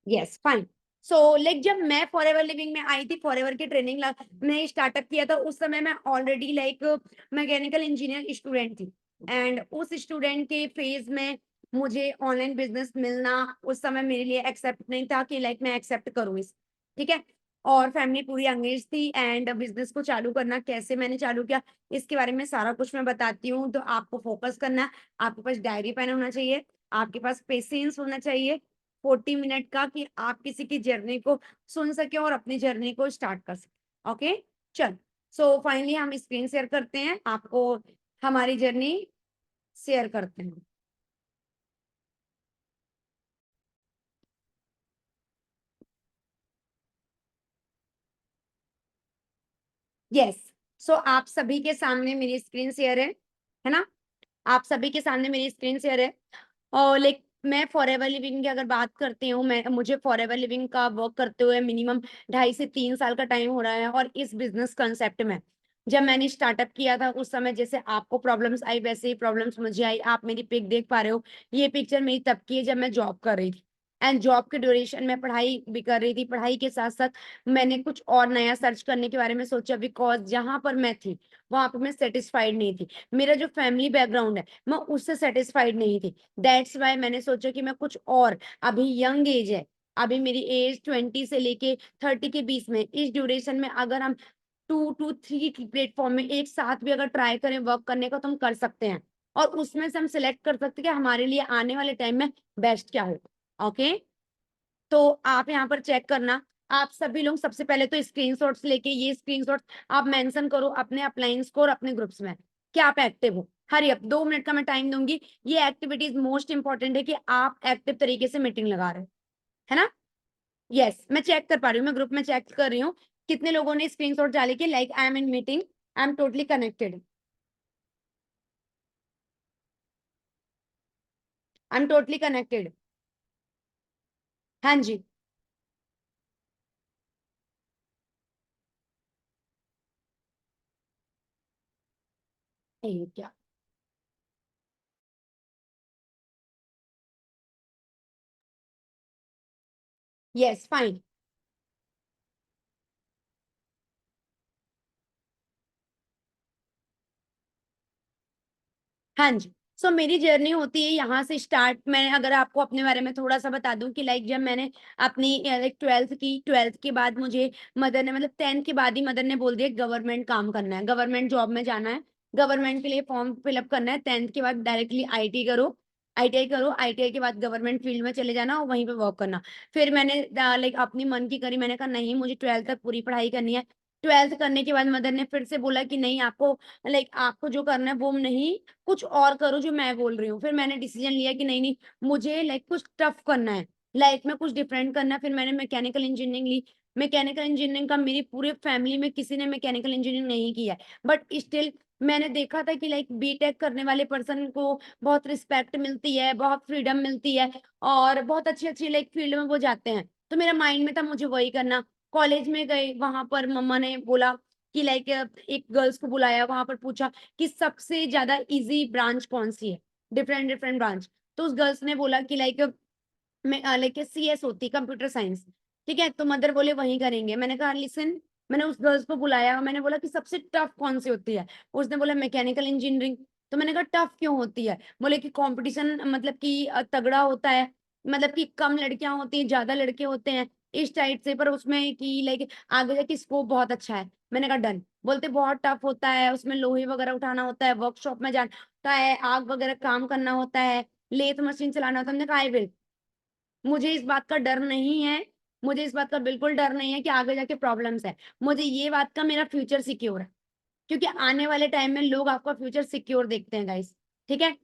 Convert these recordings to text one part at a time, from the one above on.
Yes fine. So like जब मैं forever living में आई थी, फॉरएवर की ट्रेनिंग मैंने स्टार्टअप किया था, उस समय मैं already like mechanical engineer student थी। एंड उस स्टूडेंट के फेज में मुझे ऑनलाइन बिजनेस मिलना उस समय मेरे लिए एक्सेप्ट नहीं था कि लाइक मैं एक्सेप्ट करूँ इस, ठीक है। और फैमिली पूरी अंगेज थी एंड बिजनेस को चालू करना कैसे मैंने चालू किया, इसके बारे में सारा कुछ मैं बताती हूँ। तो आपको फोकस करना है, आपके पास डायरी पेन होना चाहिए, आपके पास पेशेंस होना चाहिए 40 मिनट का, कि आप किसी की जर्नी को सुन सके और अपनी जर्नी को स्टार्ट कर सके। ओके चल। सो फाइनली हम स्क्रीन शेयर करते हैं, आपको हमारी जर्नी शेयर करते हैं। यस। सो आप सभी के सामने मेरी स्क्रीन शेयर है ना? आप सभी के सामने मेरी स्क्रीन शेयर है। और लाइक मैं फॉरएवर लिविंग की अगर बात करती हूँ, मैं मुझे फॉरएवर लिविंग का वर्क करते हुए मिनिमम 2.5 से 3 साल का टाइम हो रहा है। और इस बिजनेस कंसेप्ट में जब मैंने स्टार्टअप किया था उस समय जैसे आपको प्रॉब्लम्स आई वैसे ही प्रॉब्लम्स मुझे आई। आप मेरी पिक देख पा रहे हो, ये पिक्चर मेरी तब की है जब मैं जॉब कर रही थी। एंड जॉब के ड्यूरेशन में पढ़ाई भी कर रही थी, पढ़ाई के साथ साथ मैंने कुछ और नया सर्च करने के बारे में सोचा, बिकॉज जहां पर मैं थी वहां पर मैं सेटिस्फाइड नहीं थी। मेरा जो फैमिली बैकग्राउंड है मैं उससे सेटिस्फाइड नहीं थी। दैट्स वाई मैंने सोचा कि मैं कुछ और, अभी यंग एज है, अभी मेरी एज 20 से लेके 30 के बीच में, इस ड्यूरेशन में अगर हम 2 to 3 प्लेटफॉर्म में एक साथ भी अगर ट्राई करें वर्क करने का तो हम कर सकते हैं। और उसमें से हम सिलेक्ट कर सकते हैं कि हमारे लिए आने वाले टाइम में बेस्ट क्या हो। ओके। तो आप यहाँ पर चेक करना, आप सभी लोग सबसे पहले तो स्क्रीनशॉट्स लेके ये स्क्रीनशॉट्स आप मेंशन करो अपने अपलाइंस को और अपने ग्रुप्स में कि आप एक्टिव हो। हरी अप, 2 मिनट का मैं टाइम दूंगी। ये एक्टिविटीज मोस्ट इंपॉर्टेंट है कि आप एक्टिव तरीके से मीटिंग लगा रहे हो, है ना? यस मैं चेक कर पा रही हूँ, मैं ग्रुप में चेक कर रही हूँ कितने लोगों ने स्क्रीनशॉट डाले कि like I am in meeting, I am totally connected, I am totally connected. हाँ जी। ये क्या? Yes fine. हाँ जी। सो मेरी जर्नी होती है यहाँ से स्टार्ट। मैं अगर आपको अपने बारे में थोड़ा-सा बता दूँ कि लाइक जब मैंने अपनी लाइक 12th की, 12th के बाद मुझे मदर ने मतलब 10th के बाद ही मदर ने बोल दिया गवर्नमेंट काम करना है, गवर्नमेंट जॉब में जाना है, गवर्नमेंट के लिए फॉर्म फिल अप करना है। 10th के बाद डायरेक्टली आईटी करो, आईटीआई करो, आईटीआई के बाद गवर्नमेंट फील्ड में चले जाना और वहीं पे वर्क करना। फिर मैंने लाइक अपनी मन की करी, मैंने कहा नहीं मुझे 12th तक पूरी पढ़ाई करनी है। 12th करने के बाद मदर ने फिर से बोला कि नहीं आपको लाइक आपको जो करना है वो नहीं, कुछ और करो जो मैं बोल रही हूँ। फिर मैंने डिसीजन लिया कि नहीं, नहीं मुझे लाइक कुछ टफ करना है, लाइफ में कुछ डिफरेंट करना है। फिर मैंने मैकेनिकल इंजीनियरिंग ली। मैकेनिकल इंजीनियरिंग का मेरी पूरे फैमिली में किसी ने मैकेनिकल इंजीनियरिंग नहीं किया है। बट स्टिल मैंने देखा था कि लाइक बीटेक करने वाले पर्सन को बहुत रिस्पेक्ट मिलती है, बहुत फ्रीडम मिलती है और बहुत अच्छी-अच्छी लाइक फील्ड में वो जाते हैं। तो मेरा माइंड में था मुझे वही करना। कॉलेज में गए, वहाँ पर मम्मा ने बोला कि लाइक एक गर्ल्स को बुलाया, वहाँ पर पूछा कि सबसे ज़्यादा ईज़ी ब्रांच कौन-सी है? Different different branch. तो उस गर्ल्स ने बोला कि लाइक मैं लाइक सीएस होती है, कंप्यूटर साइंस। ठीक है? तो मदर बोले वहीं करेंगे। मैंने कहा लिसन, मैंने उस गर्ल्स को बुलाया और मैंने बोला कि सबसे टफ कौन-सी होती है? उसने बोला मैकेनिकल इंजीनियरिंग। तो मैंने कहा टफ क्यों होती है? बोले कि कॉम्पिटिशन मतलब कि तगड़ा होता है, मतलब कि कम लड़कियाँ होती हैं, ज़्यादा लड़के होते हैं, इस टाइप से, पर उसमें कि लाइक आगे जाके स्कोप बहुत अच्छा है। मैंने कहा डन। बोलते बहुत टफ होता है, उसमें लोहे वगैरह उठाना होता है, वर्कशॉप में जाना होता है, आग वगैरह काम करना होता है, लेथ मशीन चलाना होता है। हमने कहा आई विल। मुझे इस बात का डर नहीं है, मुझे इस बात का बिल्कुल डर नहीं है कि आगे जाके प्रॉब्लम्स है। मुझे ये बात का मेरा फ्यूचर सिक्योर है, क्योंकि आने वाले टाइम में लोग आपका फ्यूचर सिक्योर देखते हैं गाइस, ठीक है?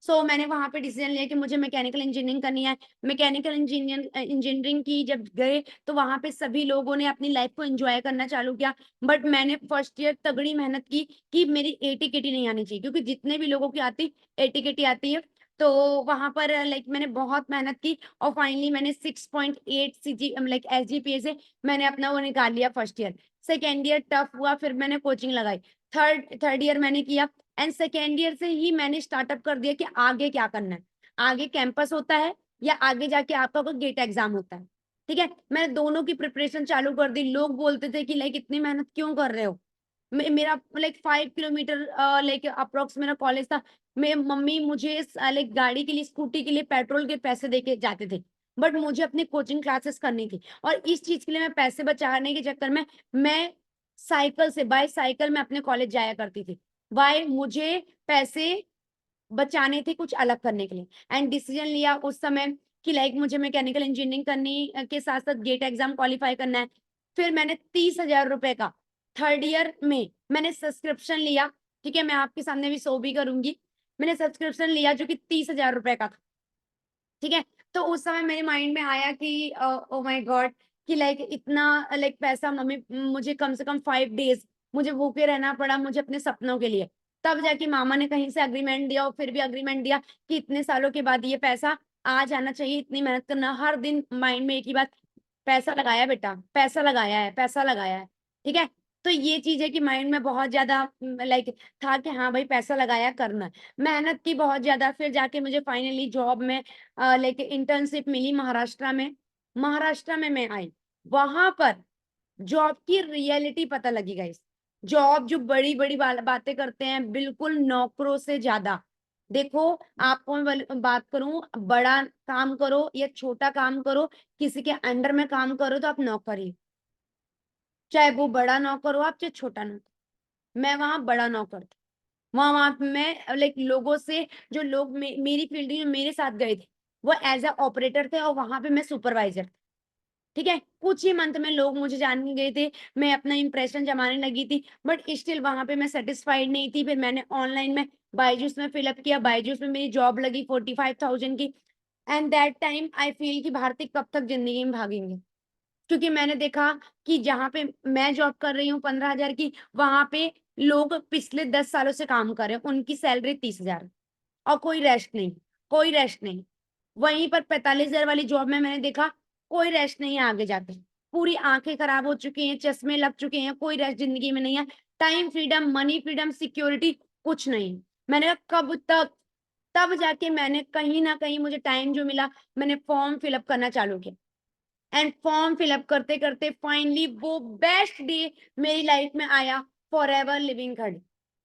सो मैंने वहाँ पे डिसीजन लिया कि मुझे मैकेनिकल इंजीनियरिंग करनी है। मैकेनिकल इंजीनियरिंग की जब गए तो वहाँ पे सभी लोगों ने अपनी लाइफ को एन्जॉय करना चालू किया। बट मैंने फर्स्ट ईयर तगड़ी मेहनत की कि मेरी एटी-केटी नहीं आनी चाहिए, क्योंकि जितने भी लोगों की आती एटी-केटी आती है। तो वहाँ पर लाइक मैंने बहुत मेहनत की और फाइनली मैंने 6.8 लाइक एसजीपीए से मैंने अपना वो निकाल लिया first year. Second year tough हुआ, फिर मैंने कोचिंग लगाई। थर्ड थर्ड ईयर मैंने किया एंड सेकेंड ईयर से ही मैंने स्टार्टअप कर दिया कि आगे क्या करना है। आगे कैंपस होता है या आगे जाके आपका कोई गेट एग्जाम होता है। ठीक है, मैंने दोनों की प्रिपरेशन चालू कर दी। लोग बोलते थे कि लाइक इतनी मेहनत क्यों कर रहे हो? मेरा लाइक 5 किलोमीटर लाइक अप्रॉक्स मेरा कॉलेज था। मेरी मम्मी मुझे लाइक गाड़ी के लिए, स्कूटी के लिए पेट्रोल के पैसे देके जाते थे। बट मुझे अपनी कोचिंग क्लासेस करनी थी और इस चीज़ के लिए मैं पैसे बचाने के चक्कर में मैं साइकिल से, बाय साइकिल मैं अपने कॉलेज जाया करती थी। व्हाई? मुझे पैसे बचाने थे कुछ अलग करने के लिए। एंड डिसीजन लिया उस समय कि लाइक मुझे मैकेनिकल इंजीनियरिंग करनी के साथ-साथ गेट एग्ज़ाम क्वालीफाई करना है। फिर मैंने 30,000 रुपए का 3rd ईयर में मैंने सब्सक्रिप्शन लिया, ठीक है? मैं आपके सामने भी शो भी करूँगी। मैंने सब्सक्रिप्शन लिया जो कि 30,000 रुपए का था, ठीक है? तो उस समय मेरे माइंड में आया कि ओह माय गॉड! कि लाइक इतना लाइक पैसा मम्मी मुझे कम से कम 5 डेज़ मुझे भूखे रहना पड़ा मुझे अपने सपनों के लिए। तब जाके मामा ने कहीं से एग्रीमेंट दिया और फिर भी एग्रीमेंट दिया कि इतने सालों के बाद ये पैसा आ जाना चाहिए, इतनी मेहनत करना। हर दिन माइंड में एक ही बात, पैसा लगाया बेटा, पैसा लगाया है, पैसा लगाया है, ठीक है? तो ये चीज़ है कि माइंड में बहुत ज़्यादा लाइक था कि हाँ भाई पैसा लगाया करना है। मेहनत की बहुत ज़्यादा, फिर जाके मुझे फाइनली जॉब में लाइक इंटर्नशिप मिली महाराष्ट्र में। महाराष्ट्र में मैं आई, वहाँ पर जॉब की रियलिटी पता लगी गाइस। जॉब जो बड़ी-बड़ी बातें करते हैं, बिल्कुल नौकरों से ज़्यादा। देखो, आपको मैं बात करूँ, बड़ा काम करो या छोटा काम करो, किसी के अंडर में काम करो तो आप नौकर ही। चाहे वो बड़ा नौकर हो आप, चाहे छोटा नौकर। मैं वहाँ बड़ा नौकर थी। वहाँ वहाँ मैं लाइक लोगों से, जो लोग मेरी फील्ड में मेरे साथ गए थे, वो एज़ अ ऑपरेटर थे और वहाँ पे मैं सुपरवाइज़र थी। ठीक है? कुछ ही मंथ में लोग मुझे जान गए थे, मैं अपना इंप्रेशन जमाने लगी थी, बट स्टिल वहाँ पे मैं सैटिस्फाइड नहीं थी। फिर मैंने ऑनलाइन में बायजूस में फिल अप किया, बायजूस में मेरी जॉब लगी 45,000 की। And that time I feel कि भारती कब तक ज़िंदगी में भागेंगे? क्योंकि मैंने देखा कि जहाँ पे मैं जॉब कर रही हूँ 15,000 की, वहाँ पे लोग पिछले 10 सालों से काम कर रहे हैं, उनकी सैलरी 30,000 और कोई रेस्ट नहीं, कोई रेस्ट नहीं। वहीं पर 45,000 वाली जॉब में मैंने देखा, कोई रेस्ट नहीं है आगे जाके। पूरी आँखें खराब हो चुकी हैं, चश्मे लग चुके हैं, कोई रेस्ट ज़िंदगी में नहीं है। Time freedom, money freedom, security कुछ नहीं। मैंने कहा कब तक? तब जाके मैंने कहीं न कहीं मुझे टाइम जो मिला, मैंने फॉर्म फिल अप करना चालू किया। एंड फॉर्म फिल अप करते-करते फाइनली वो बेस्ट डे मेरी लाइफ में आया, फॉरएवर लिविंग खड़ी,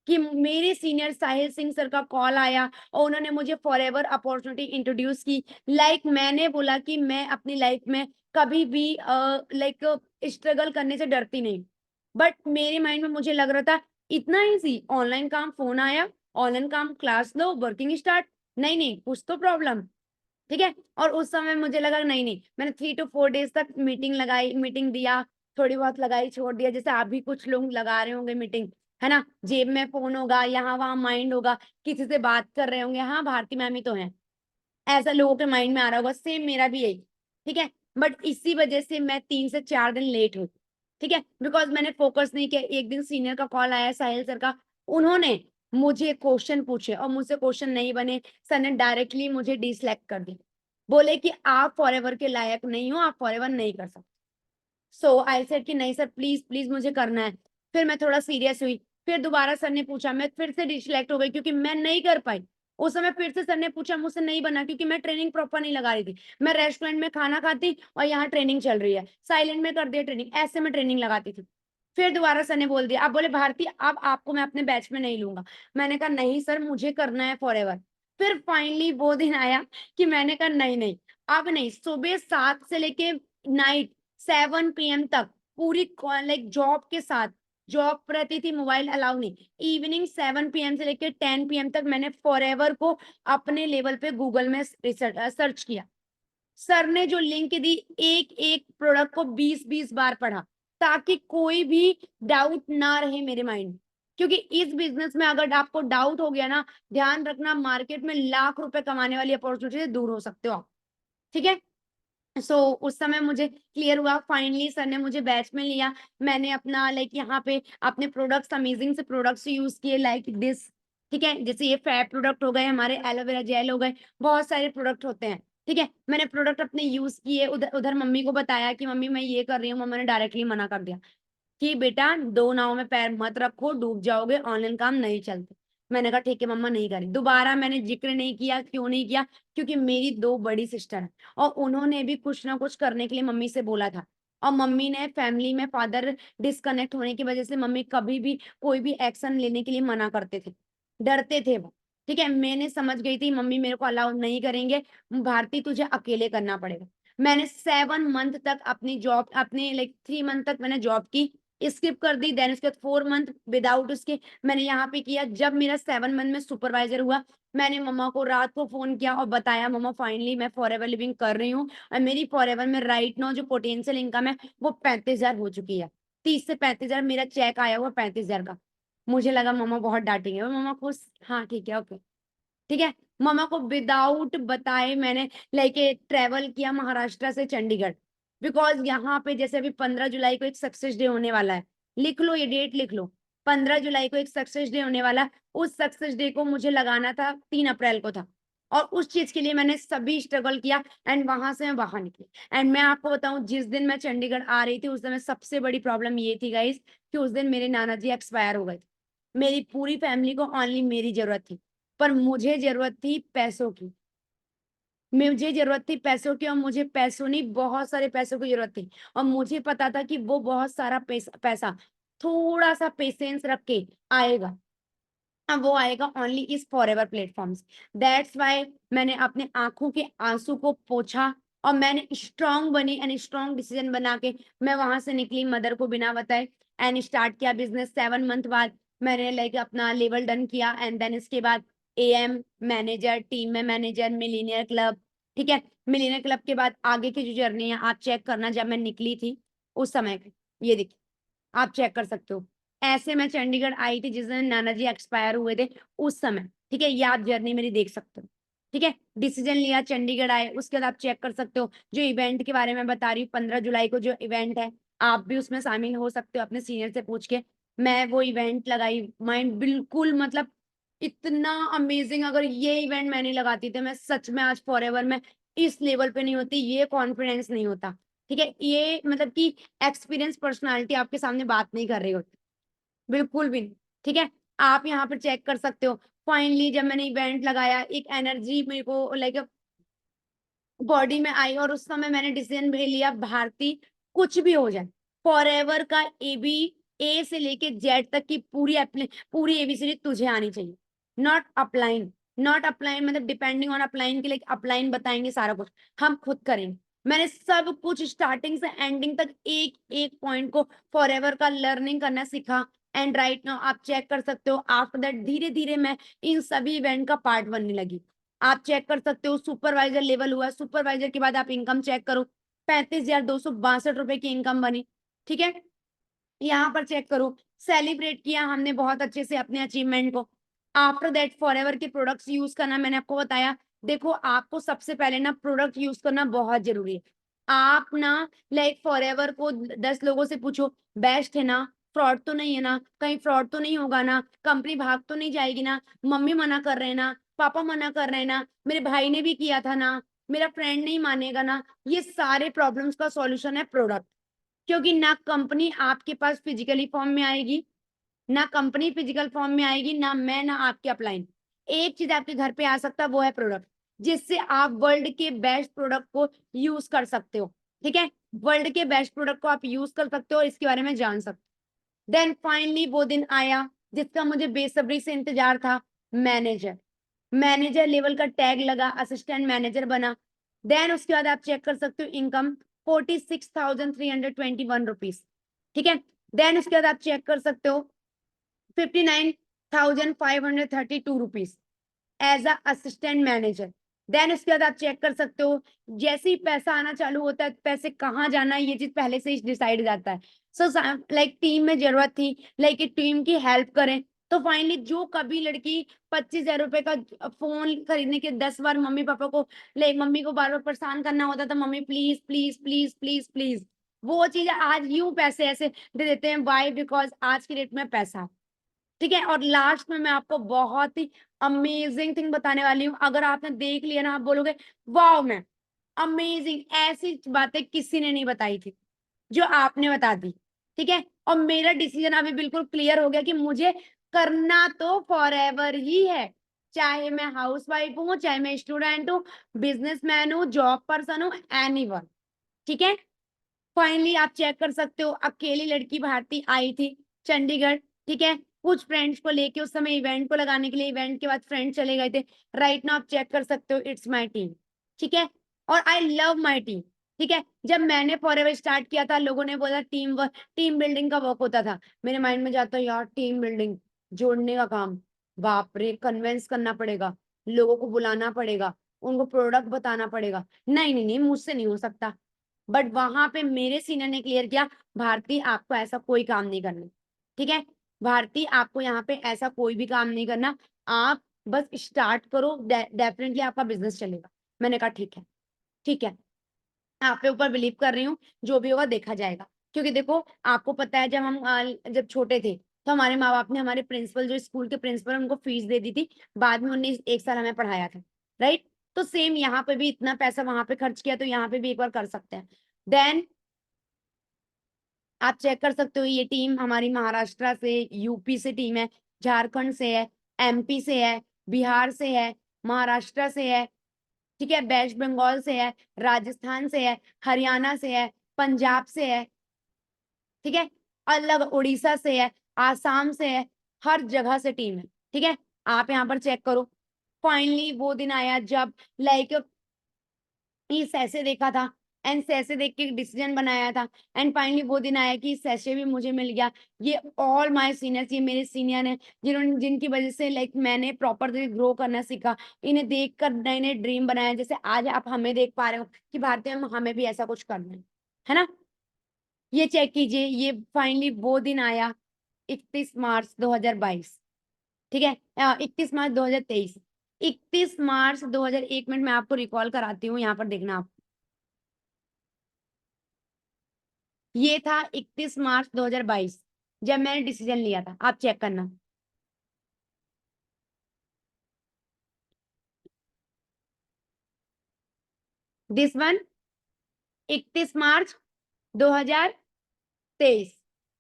कि मेरे सीनियर साहिल सिंह सर का कॉल आया और उन्होंने मुझे फॉरएवर अपॉर्च्युनिटी इंट्रोड्यूस की। लाइक मैंने बोला कि मैं अपनी लाइफ में कभी भी लाइक स्ट्रगल करने से डरती नहीं। बट मेरे माइंड में मुझे लग रहा था इतना ईज़ी, ऑनलाइन काम, फ़ोन आया, ऑनलाइन काम, क्लास लो, वर्किंग स्टार्ट। नहीं, कुछ तो प्रॉब्लम। ठीक है? और उस समय मुझे लगा नहीं, मैंने 3 टू 4 डेज़ तक मीटिंग लगाई, मीटिंग दिया, थोड़ी बहुत लगाई, छोड़ दिया। जैसे आप भी कुछ लोग लगा रहे होंगे मीटिंग, है ना? जेब में फ़ोन होगा, यहाँ-वहाँ माइंड होगा, किसी से बात कर रहे होंगे, हाँ, भारती मैम ही तो हैं। ऐसा लोगों के माइंड में आ रहा होगा, सेम मेरा भी यही, ठीक है? बट इसी वजह से मैं 3 से 4 दिन लेट हुई, ठीक है? बिकॉज़ मैंने फ़ोकस नहीं किया। एक दिन सीनियर का कॉल आया साहिल सर का, उन्होंने मुझे क्वेश्चन पूछे और मुझसे क्वेश्चन नहीं बने, सर ने डायरेक्टली मुझे डिसलेक्ट कर दिया। बोले कि आप फॉरएवर के लायक नहीं हो, आप फॉरएवर नहीं कर सकते। सो आई सेड कि नहीं सर प्लीज़, प्लीज़ मुझे करना है। फिर मैं थोड़ा सीरियस हुई, फिर दोबारा सर ने पूछा, मैं फिर से डिसलेक्ट हो गई क्योंकि मैं नहीं कर पाई। उस समय फिर से सर ने पूछा, मुझसे नहीं बना क्योंकि मैं ट्रेनिंग प्रॉपर नहीं लगा रही थी। मैं रेस्टोरेंट में खाना खाती और यहाँ ट्रेनिंग चल रही है, साइलेंट में कर दिया ट्रेनिंग, ऐसे मैं ट्रेनिंग लगाती थी। फिर दोबारा सर ने बोल दिया, अब बोले भारती अब आपको मैं अपने बैच में नहीं लूँगा। मैंने कहा नहीं सर मुझे करना है फॉरएवर। फिर फाइनली वो दिन आया कि मैंने कहा नहीं, अब नहीं, सुबह 7 से लेके नाइट 7 पीएम तक पूरी लाइक जॉब के साथ, जॉब पर रहती थी, मोबाइल अलाउ नहीं। इवनिंग 7 पीएम से लेके 10 पीएम तक मैंने फॉरएवर को अपने लेवल पे गूगल में सर्च किया। सर ने जो लिंक दी, एक-एक प्रोडक्ट को 20-20 बार पढ़ा, ताकि कोई भी डाउट ना रहे मेरे माइंड में। क्योंकि इस बिज़नेस में अगर आपको डाउट हो गया ना, ध्यान रखना मार्केट में लाख रुपए कमाने वाली अपॉर्च्युनिटी से दूर हो सकते हो आप। ठीक है? सो उस समय मुझे क्लियर हुआ, फाइनली सर ने मुझे बैच में लिया। मैंने अपना लाइक यहाँ पे अपने प्रोडक्ट्स, अमेजिंग से प्रोडक्ट्स यूज़ किए लाइक दिस, ठीक है? जैसे ये फैब प्रोडक्ट हो गए, हमारे एलोवेरा जेल हो गए, बहुत सारे प्रोडक्ट होते हैं, ठीक है? मैंने प्रोडक्ट अपने यूज़ किए, उधर उधर मम्मी को बताया कि मम्मी मैं ये कर रही हूँ, मम्मा ने डायरेक्टली मना कर दिया कि बेटा 2 नाव में पैर मत रखो, डूब जाओगे, ऑनलाइन काम नहीं चलते। मैंने कहा ठीक है मम्मा नहीं करी। दोबारा मैंने जिक्र नहीं किया, क्यों नहीं किया? क्योंकि मेरी 2 बड़ी सिस्टर हैं और उन्होंने भी कुछ ना कुछ करने के लिए मम्मी से बोला था। और मम्मी ने फैमिली में फादर डिस्कनेक्ट होने की वजह से मम्मी कभी भी कोई भी एक्शन लेने के लिए मना करते थे, डरते थे वो। ठीक है? मैंने समझ गई थी मम्मी मेरे को अलाउ नहीं करेंगे, भारती तुझे अकेले करना पड़ेगा। मैंने 7 मंथ तक अपनी जॉब, अपनी लाइक 3 मंथ तक मैंने जॉब की, स्किप कर दी। देन उसके बाद 4 मंथ विदाउट उसके मैंने यहाँ पे किया। जब मेरा 7 मंथ में सुपरवाइजर हुआ, मैंने मम्मा को रात को फ़ोन किया और बताया मम्मा फाइनली मैं फॉरएवर लिविंग कर रही हूँ और मेरी फॉरएवर में राइट नाउ जो पोटेंशियल इनकम है वो 35,000 हो चुकी है। 30 से 35,000 मेरा चेक आया हुआ 35,000 का। मुझे लगा मम्मा बहुत डाँटेंगे, और मम्मा खुश, हाँ ठीक है, ओके। ठीक है? मम्मा को विदाउट बताए मैंने लाइक ट्रैवल किया महाराष्ट्र से चंडीगढ़। बिकॉज़ यहाँ पे जैसे अभी 15 जुलाई को एक सक्सेस डे होने वाला है। लिख लो, ये डेट लिख लो। 15 जुलाई को एक सक्सेस डे होने वाला है। उस सक्सेस डे को मुझे लगाना था 3 अप्रैल को था। और उस चीज़ के लिए मैंने सभी स्ट्रगल किया एंड वहाँ से मैं बाहर निकली। एंड मैं आपको बताऊँ, जिस दिन मैं चंडीगढ़ आ रही थी उस समय सबसे बड़ी प्रॉब्लम ये थी गाइज़ कि उस दिन मेरे नाना जी एक्सपायर हो गए थे। मेरी पूरी फैमिली को ओनली मेरी ज़रूरत थी। पर मुझे ज़रूरत थी पैसों की। मुझे ज़रूरत थी पैसों की और मुझे पैसों नहीं, बहुत सारे पैसों की ज़रूरत थी। और मुझे पता था कि वो बहुत सारा पैसा थोड़ा-सा पेशेंस रख के आएगा। वो आएगा ओनली इस फॉरएवर प्लेटफ़ॉर्म्स। दैट्स व्हाई मैंने अपने आँखों के आँसू को पोंछा और मैंने स्ट्रॉन्ग बनी एंड स्ट्रॉन्ग डिसीज़न बना के मैं वहाँ से निकली मदर को बिना बताए एंड स्टार्ट किया बिज़नेस। 7 मंथ बाद मैंने लाइक अपना लेवल डन किया एंड देन इसके बाद एएम मैनेजर, टीम में मैनेजर, मिलियनेयर क्लब, ठीक है? मिलियनेयर क्लब के बाद आगे की जो जर्नी है आप चेक करना, जब मैं निकली थी उस समय की। ये देखिए, आप चेक कर सकते हो। ऐसे मैं चंडीगढ़ आई थी जिस दिन नाना जी एक्सपायर हुए थे, उस समय, ठीक है? ये आप जर्नी मेरी देख सकते हो, ठीक है? डिसीज़न लिया, चंडीगढ़ आए, उसके बाद आप चेक कर सकते हो, जो इवेंट के बारे में बता रही हूँ 15 जुलाई को जो इवेंट है, आप भी उसमें शामिल हो सकते हो अपने सीनियर से पूछ के। मैं वो इवेंट लगाई, माइंड बिल्कुल मतलब इतना अमेज़िंग, अगर ये इवेंट मैं नहीं लगाती तो मैं सच में आज फॉरएवर में इस लेवल पे नहीं होती, ये कॉन्फिडेंस नहीं होता, ठीक है? ये मतलब कि एक्सपीरियंस पर्सनैलिटी आपके सामने बात नहीं कर रही होती। बिल्कुल भी नहीं, ठीक है? आप यहाँ पर चेक कर सकते हो। फाइनली जब मैंने इवेंट लगाया, एक एनर्जी मेरे को लाइक बॉडी में आई और उस समय मैंने डिसीजन भी लिया, भारती कुछ भी हो जाए, फॉरएवर का ए से लेके जेड तक की पूरी एबीसीडी तुझे आनी चाहिए। नॉट अपलाइन, नॉट अपलाइन मतलब डिपेंडिंग ऑन अपलाइन के लिए अपलाइन बताएँगे सारा कुछ, हम खुद करेंगे। मैंने सब कुछ स्टार्टिंग से एंडिंग तक एक-एक पॉइंट को फॉरएवर का लर्निंग करना सीखा एंड राइट नाउ आप चेक कर सकते हो, आफ्टर दैट धीरे-धीरे मैं इन सभी इवेंट का पार्ट बनने लगी। आप चेक कर सकते हो, सुपरवाइज़र लेवल हुआ, सुपरवाइज़र के बाद आप इनकम चेक करो, 35,262 रुपए की इनकम बनी, ठीक है? यहाँ पर चेक करो, सेलिब्रेट किया हमने बहुत अच्छे से अपने अचीवमेंट को। आफ्टर दैट फॉरएवर के प्रोडक्ट्स यूज़ करना मैंने आपको बताया। देखो, आपको सबसे पहले ना प्रोडक्ट यूज़ करना बहुत ज़रूरी है। आप ना लाइक फॉरएवर को 10 लोगों से पूछो, बेस्ट है ना? फ्रॉड तो नहीं है ना? कहीं फ्रॉड तो नहीं होगा ना? कंपनी भाग तो नहीं जाएगी ना? मम्मी मना कर रहे हैं ना? पापा मना कर रहे हैं ना? मेरे भाई ने भी किया था ना? मेरा फ्रेंड नहीं मानेगा ना? ये सारे प्रॉब्लम्स का सॉल्यूशन है प्रोडक्ट। क्योंकि ना कंपनी आपके पास फिजिकली फॉर्म में आएगी, ना कंपनी फिजिकल फॉर्म में आएगी, ना मैं, ना आपके अपलाइन। एक चीज़ आपके घर पे आ सकता है, वो है प्रोडक्ट, जिससे आप वर्ल्ड के बेस्ट प्रोडक्ट को यूज़ कर सकते हो, ठीक है? वर्ल्ड के बेस्ट प्रोडक्ट को आप यूज़ कर सकते हो और इसके बारे में जान सकते हो। देन फाइनली वो दिन आया, जिसका मुझे बेसब्री से इंतज़ार था, मैनेजर। मैनेजर लेवल का टैग लगा, असिस्टेंट मैनेजर बना। देन उसके बाद आप चेक कर सकते हो इनकम 46,321 रुपीज़, ठीक है? देन उसके बाद आप चेक कर सकते हो 59,532 rupees as a assistant manager. Then उसके बाद आप चेक कर सकते हो, जैसे ही पैसा आना चालू होता है, पैसे कहाँ जाना है, ये चीज़ पहले से ही डिसाइड हो जाता है। सो लाइक टीम में ज़रूरत थी, लाइक टीम की हेल्प करें, तो फाइनली जो कभी लड़की 25,000 रुपए का फ़ोन खरीदने के 10 बार मम्मी-पापा को लाइक मम्मी को बार-बार परेशान करना होता था, mummy please, please, please, please, please. वो चीज़ आज यूँ पैसे ऐसे दे देते हैं, व्हाई? बिकॉज़ आज की डेट में पैसा। ठीक है? और लास्ट में मैं आपको बहुत ही अमेज़िंग थिंग बताने वाली हूँ। अगर आपने देख लिया ना, आप बोलोगे, "वॉव मैम! अमेज़िंग!" ऐसी बातें किसी ने नहीं बताई थी, जो आपने बता दी। ठीक है? और मेरा डिसीज़न अभी बिल्कुल क्लियर हो गया कि मुझे करना तो फॉरएवर ही है, चाहे मैं हाउसवाइफ हूँ, चाहे मैं स्टूडेंट हूँ, बिजनेसमैन हूँ, जॉब पर्सन हूँ, एनीवन। ठीक है, फाइनली आप चेक कर सकते हो, अकेली लड़की भारती आई थी चंडीगढ़। ठीक है, कुछ फ्रेंड्स को लेके उस समय इवेंट को लगाने के लिए, इवेंट के बाद फ्रेंड चले गए थे। राइट नाउ आप चेक कर सकते हो, इट्स माय टीम। ठीक है, और आई लव माय टीम। ठीक है, जब मैंने फॉरएवर स्टार्ट किया था, लोगों ने बोला टीम वर्क, टीम बिल्डिंग का वर्क होता था। मेरे माइंड में जाता है यार, टीम बिल्डिंग, जोड़ने का काम, बाप रे, कन्विंस करना पड़ेगा, लोगों को बुलाना पड़ेगा, उनको प्रोडक्ट बताना पड़ेगा। नहीं नहीं नहीं, मुझसे नहीं हो सकता। बट वहां पे मेरे सीनियर ने क्लियर किया, भारती आपको ऐसा कोई काम नहीं करना। ठीक है, भारती आपको यहाँ पे ऐसा कोई भी काम नहीं करना, आप बस स्टार्ट करो, डेफिनेटली आपका बिजनेस चलेगा। मैंने कहा ठीक है, ठीक है, आप पे ऊपर बिलीव कर रही हूँ, जो भी होगा देखा जाएगा। क्योंकि देखो, आपको पता है, जब हम जब छोटे थे, तो हमारे माँ बाप ने हमारे प्रिंसिपल, जो स्कूल के प्रिंसिपल, उनको फीस दे दी थी। बाद में उन्होंने 1 साल हमें पढ़ाया था। राइट, तो सेम यहाँ पे भी इतना पैसा वहां पे खर्च किया, तो यहाँ पे भी एक बार कर सकते हैं। देन आप चेक कर सकते हो, ये टीम हमारी महाराष्ट्र से, यूपी से टीम है, झारखंड से है, एमपी से है, बिहार से है, महाराष्ट्र से है। ठीक है, वेस्ट बंगाल से है, राजस्थान से है, हरियाणा से है, पंजाब से है। ठीक है, अलग उड़ीसा से है, आसाम से है, हर जगह से टीम है। ठीक है, आप यहाँ पर चेक करो। फाइनली वो दिन आया जब लाइक इस ऐसे देखा था, एंड सैसे देख के डिसीजन बनाया था, एंड फाइनली वो दिन आया कि सैसे भी मुझे मिल गया। ये ऑल माय सीनियर्स, ये मेरे सीनियर हैं, जिन्होंने, जिनकी वजह से लाइक मैंने प्रॉपर ग्रो करना सीखा। इन्हें देखकर नए नए ड्रीम बनाया, जैसे आज आप हमें देख पा रहे हो कि भारतीय में हमें भी ऐसा कुछ करना है ना। ये चेक कीजिए, ये फाइनली वो दिन आया, 31 मार्च 2022। ठीक है, 31 मार्च 2023, 31 मार्च 2001, मिनट मैं आपको रिकॉल कराती हूँ, यहाँ पर देखना आप। ये था 31 मार्च 2022, जब मैंने डिसीजन लिया था, आप चेक करना। This one, 31 March 2023।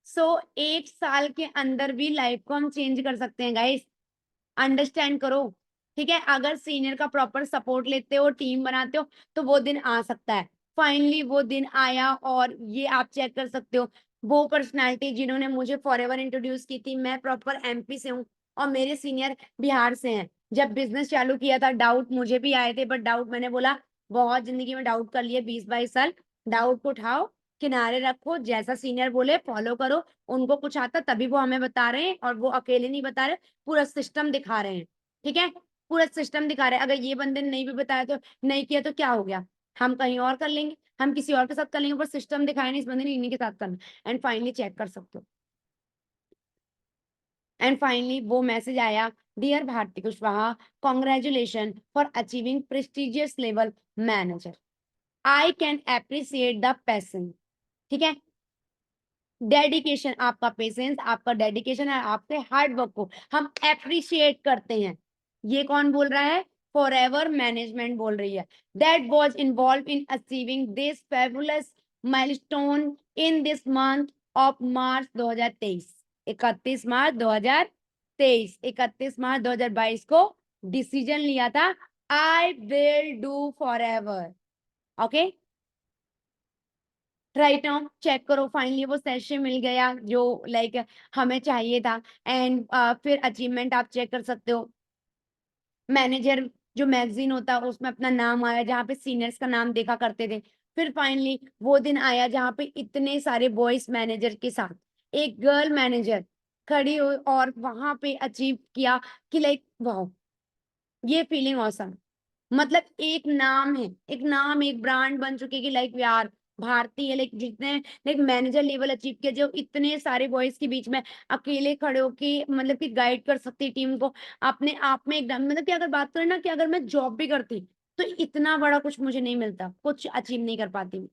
सो 1 साल के अंदर भी लाइफ को हम चेंज कर सकते हैं गाइस, अंडरस्टैंड करो। ठीक है, अगर सीनियर का प्रॉपर सपोर्ट लेते हो, टीम बनाते हो, तो वो दिन आ सकता है। फाइनली वो दिन आया, और ये आप चेक कर सकते हो, वो पर्सनालिटी जिन्होंने मुझे फॉरएवर इंट्रोड्यूस की थी। मैं प्रॉपर एमपी से हूँ, और मेरे सीनियर बिहार से हैं। जब बिजनेस चालू किया था, डाउट मुझे भी आए थे, बट डाउट मैंने बोला, बहुत जिंदगी में डाउट कर लिए 20-22 साल, डाउट को उठाओ, किनारे रखो, जैसा सीनियर बोले फॉलो करो। उनको कुछ आता तभी वो हमें बता रहे हैं, और वो अकेले नहीं बता रहे, पूरा सिस्टम दिखा रहे हैं। ठीक है, पूरा सिस्टम दिखा रहे हैं। अगर ये बंदे ने नहीं भी बताया, तो नहीं किया तो क्या हो गया, हम कहीं और कर लेंगे, हम किसी और के साथ कर लेंगे, पर सिस्टम दिखाया नहीं, इस बंदे ने इन्हीं के साथ करना। एंड फाइनली चेक कर सकते हो, एंड फाइनली वो मैसेज आया, dear Bharti Kushwaha, congratulation for achieving prestigious level manager, I can appreciate the passion. ठीक है, डेडिकेशन, आपका पेशेंस, आपका डेडिकेशन और आपके हार्ड वर्क को हम अप्रिशिएट करते हैं। ये कौन बोल रहा है? फॉरएवर मैनेजमेंट बोल रही है। That was involve in achieving this fabulous milestone in this month of March 2023। 31 March 2023 को डिसीजन लिया था, I will do forever. Okay, right now check करो, फाइनली वो सेशन मिल गया जो लाइक हमें चाहिए था। एंड फिर अचीवमेंट आप चेक कर सकते हो, मैनेजर जो मैगजीन होता है उसमें अपना नाम आया, जहाँ पे सीनियर्स का नाम देखा करते थे। फिर फाइनली वो दिन आया जहाँ पे इतने सारे बॉयज मैनेजर के साथ एक गर्ल मैनेजर खड़ी हुई, और वहां पे अचीव किया कि लाइक वाह, ये फीलिंग औसम। मतलब एक नाम है, एक नाम, एक ब्रांड बन चुके कि लाइक यार भारती है, लाइक जितने लाइक मैनेजर लेवल अचीव किया, जो इतने सारे बॉयज के बीच में अकेले खड़े होके मतलब कि गाइड कर सकती टीम को अपने आप में एकदम। मतलब कि अगर बात करें ना, कि अगर मैं जॉब भी करती तो इतना बड़ा कुछ मुझे नहीं मिलता, कुछ अचीव नहीं कर पाती।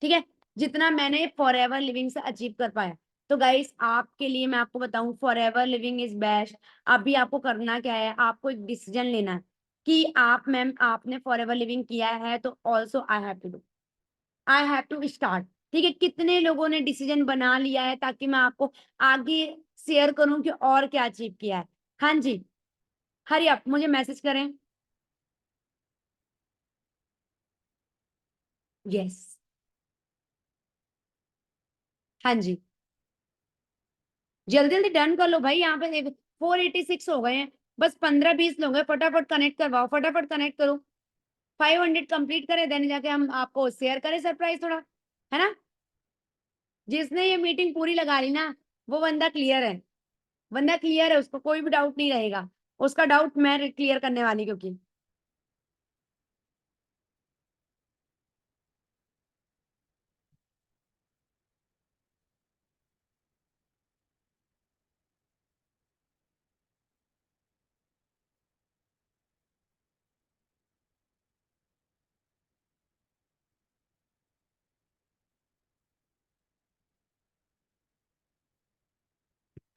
ठीक है, जितना मैंने फॉरएवर लिविंग से अचीव कर पाया। तो गाइस, आपके लिए मैं आपको बताऊं, फॉरएवर लिविंग इज बेस्ट। अभी आपको करना क्या है, आपको एक डिसीजन लेना है कि आप, मैम, आपने फॉरएवर लिविंग किया है, तो also I have to do, I have to start. ठीक है, कितने लोगों ने डिसीजन बना लिया है ताकि मैं आपको आगे शेयर करूं कि और क्या अचीव किया है। हाँ जी, हरी आप मुझे मैसेज करें। यस, हाँ जी, जल्दी जल्दी डन कर लो भाई। यहाँ पे 486 हो गए हैं, बस 15-20 लोग हैं, फटाफट कनेक्ट करवाओ, फटाफट कनेक्ट करो। 500 कंप्लीट करें, देन जाके हम आपको शेयर करें सरप्राइज थोड़ा, है ना। जिसने ये मीटिंग पूरी लगा ली ना, वो बंदा क्लियर है, बंदा क्लियर है, उसको कोई भी डाउट नहीं रहेगा। उसका डाउट मैं क्लियर करने वाली, क्योंकि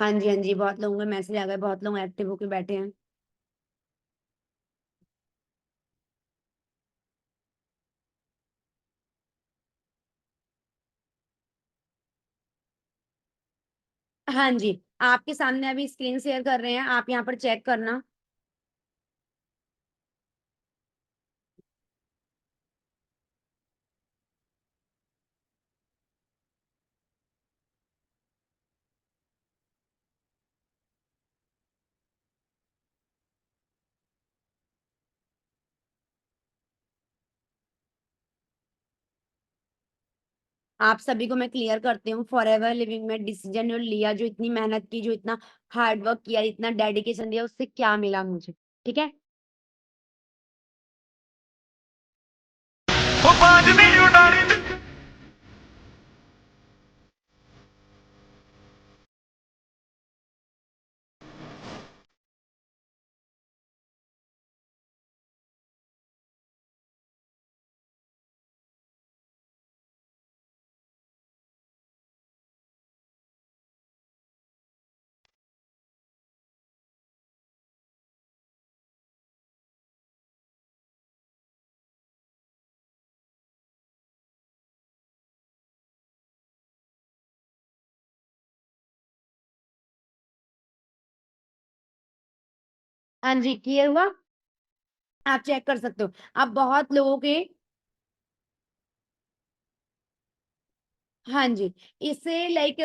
हाँ जी, हाँ जी, बहुत लोगों के मैसेज आ गए, बहुत लोग एक्टिव होके बैठे हैं। हाँ जी, आपके सामने अभी स्क्रीन शेयर कर रहे हैं, आप यहाँ पर चेक करना। आप सभी को मैं क्लियर करती हूँ, फॉरएवर लिविंग में डिसीजन जो लिया, जो इतनी मेहनत की, जो इतना हार्ड वर्क किया, इतना डेडिकेशन दिया, उससे क्या मिला मुझे, ठीक है। वो बाज नहीं उड़ानी। हाँ जी, क्लियर हुआ, आप चेक कर सकते हो। अब बहुत लोगों के, हाँ जी, इससे लाइक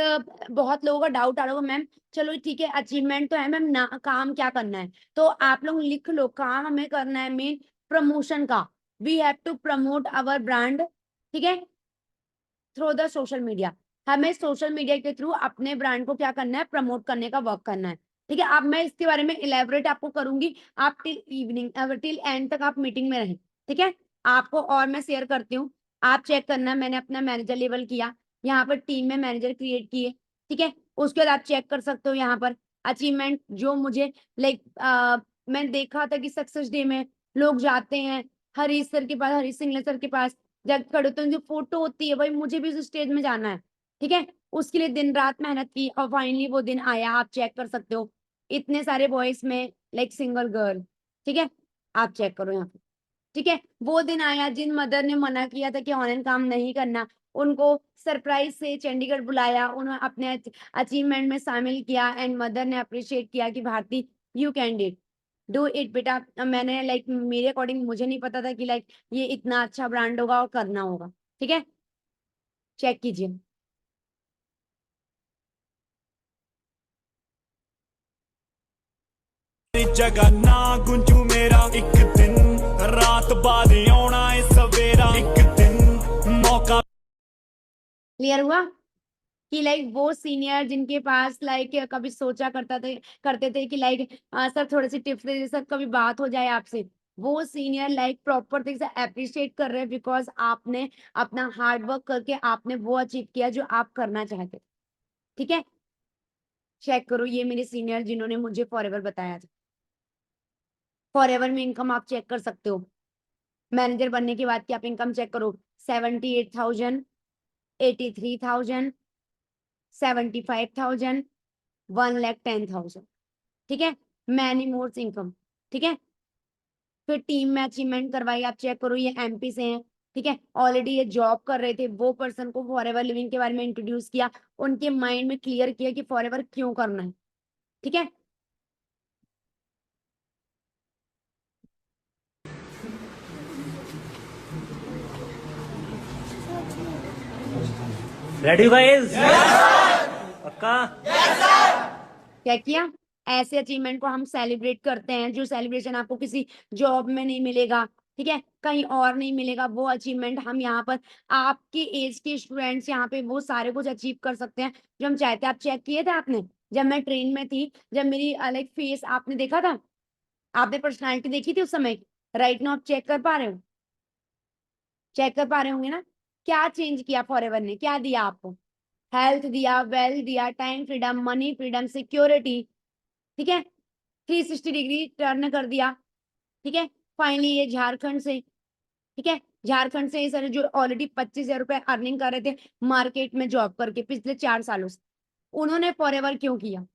बहुत लोगों का डाउट आ रहा होगा, मैम चलो ठीक है, अचीवमेंट तो है मैम, ना काम क्या करना है, तो आप लोग लिख लो, काम हमें करना है मेन प्रमोशन का। We have to promote our brand, ठीक है, थ्रू द सोशल मीडिया। हमें सोशल मीडिया के थ्रू अपने ब्रांड को क्या करना है, प्रमोट करने का वर्क करना है, ठीक है। अब मैं इसके बारे में इलेबोरेट आपको करूंगी, आप टिल इवनिंग टिल एंड तक आप मीटिंग में रहें, ठीक है। आपको और मैं शेयर करती हूँ, आप चेक करना, मैंने अपना मैनेजर लेवल किया, यहाँ पर टीम में मैनेजर क्रिएट किए, ठीक है। उसके बाद आप चेक कर सकते हो यहाँ पर अचीवमेंट जो मुझे लाइक मैं देखा था कि सक्सेस डे में लोग जाते हैं हरीश सर के पास, हरीश सिंगला सर के पास, जब खड़े होते हैं उनकी फोटो होती है, भाई मुझे भी उस स्टेज में जाना है, ठीक है। उसके लिए दिन रात मेहनत की और फाइनली वो दिन आया, आप चेक कर सकते हो, इतने सारे बॉयज में लाइक सिंगल गर्ल, ठीक है। आप चेक करो यहाँ पे, ठीक है। वो दिन आया जिन मदर ने मना किया था कि ऑनलाइन काम नहीं करना, उनको सरप्राइज से चंडीगढ़ बुलाया, उन्होंने अपने अचीवमेंट में शामिल किया, एंड मदर ने अप्रिशिएट किया कि Bharti you can do it बेटा। मैंने लाइक मेरे अकॉर्डिंग मुझे नहीं पता था कि लाइक ये इतना अच्छा ब्रांड होगा और करना होगा, ठीक है। चेक कीजिए। जगह ना गुंजू मेरा एक दिन, रात बाद आना है सवेरा, एक दिन मौका। क्लियर हुआ कि लाइक वो सीनियर जिनके पास लाइक कभी सोचा करते थे कि लाइक सर थोड़ी सी टिप्स दे दीजिए, सर कभी बात हो जाए आपसे, वो सीनियर लाइक प्रॉपर तरीके से अप्रिशिएट कर रहे हैं, बिकॉज आपने अपना हार्ड वर्क करके आपने वो अचीव किया जो आप करना चाहते थे, ठीक है। चेक करो, ये मेरे सीनियर जिन्होंने मुझे फॉरएवर बताया था। फॉरएवर में इनकम आप चेक कर सकते हो, मैनेजर बनने के बाद की आप इनकम चेक करो, 78,000, 83,000, 75,000, 1,10,000, ठीक है। मैनी मोर्स इनकम, ठीक है। फिर टीम में अचीवमेंट करवाई, आप चेक करो, ये एमपी से हैं, ठीक है, ऑलरेडी ये जॉब कर रहे थे, वो पर्सन को फॉरएवर लिविंग के बारे में इंट्रोड्यूस किया, उनके माइंड में क्लियर किया कि फॉरएवर क्यों करना है। ठीक है, रेडी गाइस? पक्का? क्या किया, ऐसे अचीवमेंट को हम सेलिब्रेट करते हैं, जो सेलिब्रेशन आपको किसी जॉब में नहीं मिलेगा, ठीक है, कहीं और नहीं मिलेगा, वो अचीवमेंट हम यहाँ पर आपके एज के स्टूडेंट्स यहाँ पे वो सारे कुछ अचीव कर सकते हैं जो हम चाहते हैं। आप चेक किए थे आपने, जब मैं ट्रेन में थी, जब मेरी अलग फेस आपने देखा था, आपने पर्सनालिटी देखी थी उस समय, राइट नाउ आप चेक कर पा रहे हो, चेक कर पा रहे होंगे ना, क्या चेंज किया फॉरएवर ने, क्या दिया आपको, हेल्थ दिया, वेल्थ दिया, time freedom, money freedom, security, ठीक है, 360 डिग्री टर्न कर दिया। ठीक है, फाइनली ये झारखंड से, ठीक है, झारखंड से सर जो ऑलरेडी 25,000 रुपए अर्निंग कर रहे थे मार्केट में जॉब करके पिछले 4 सालों से, उन्होंने फॉरएवर क्यों किया।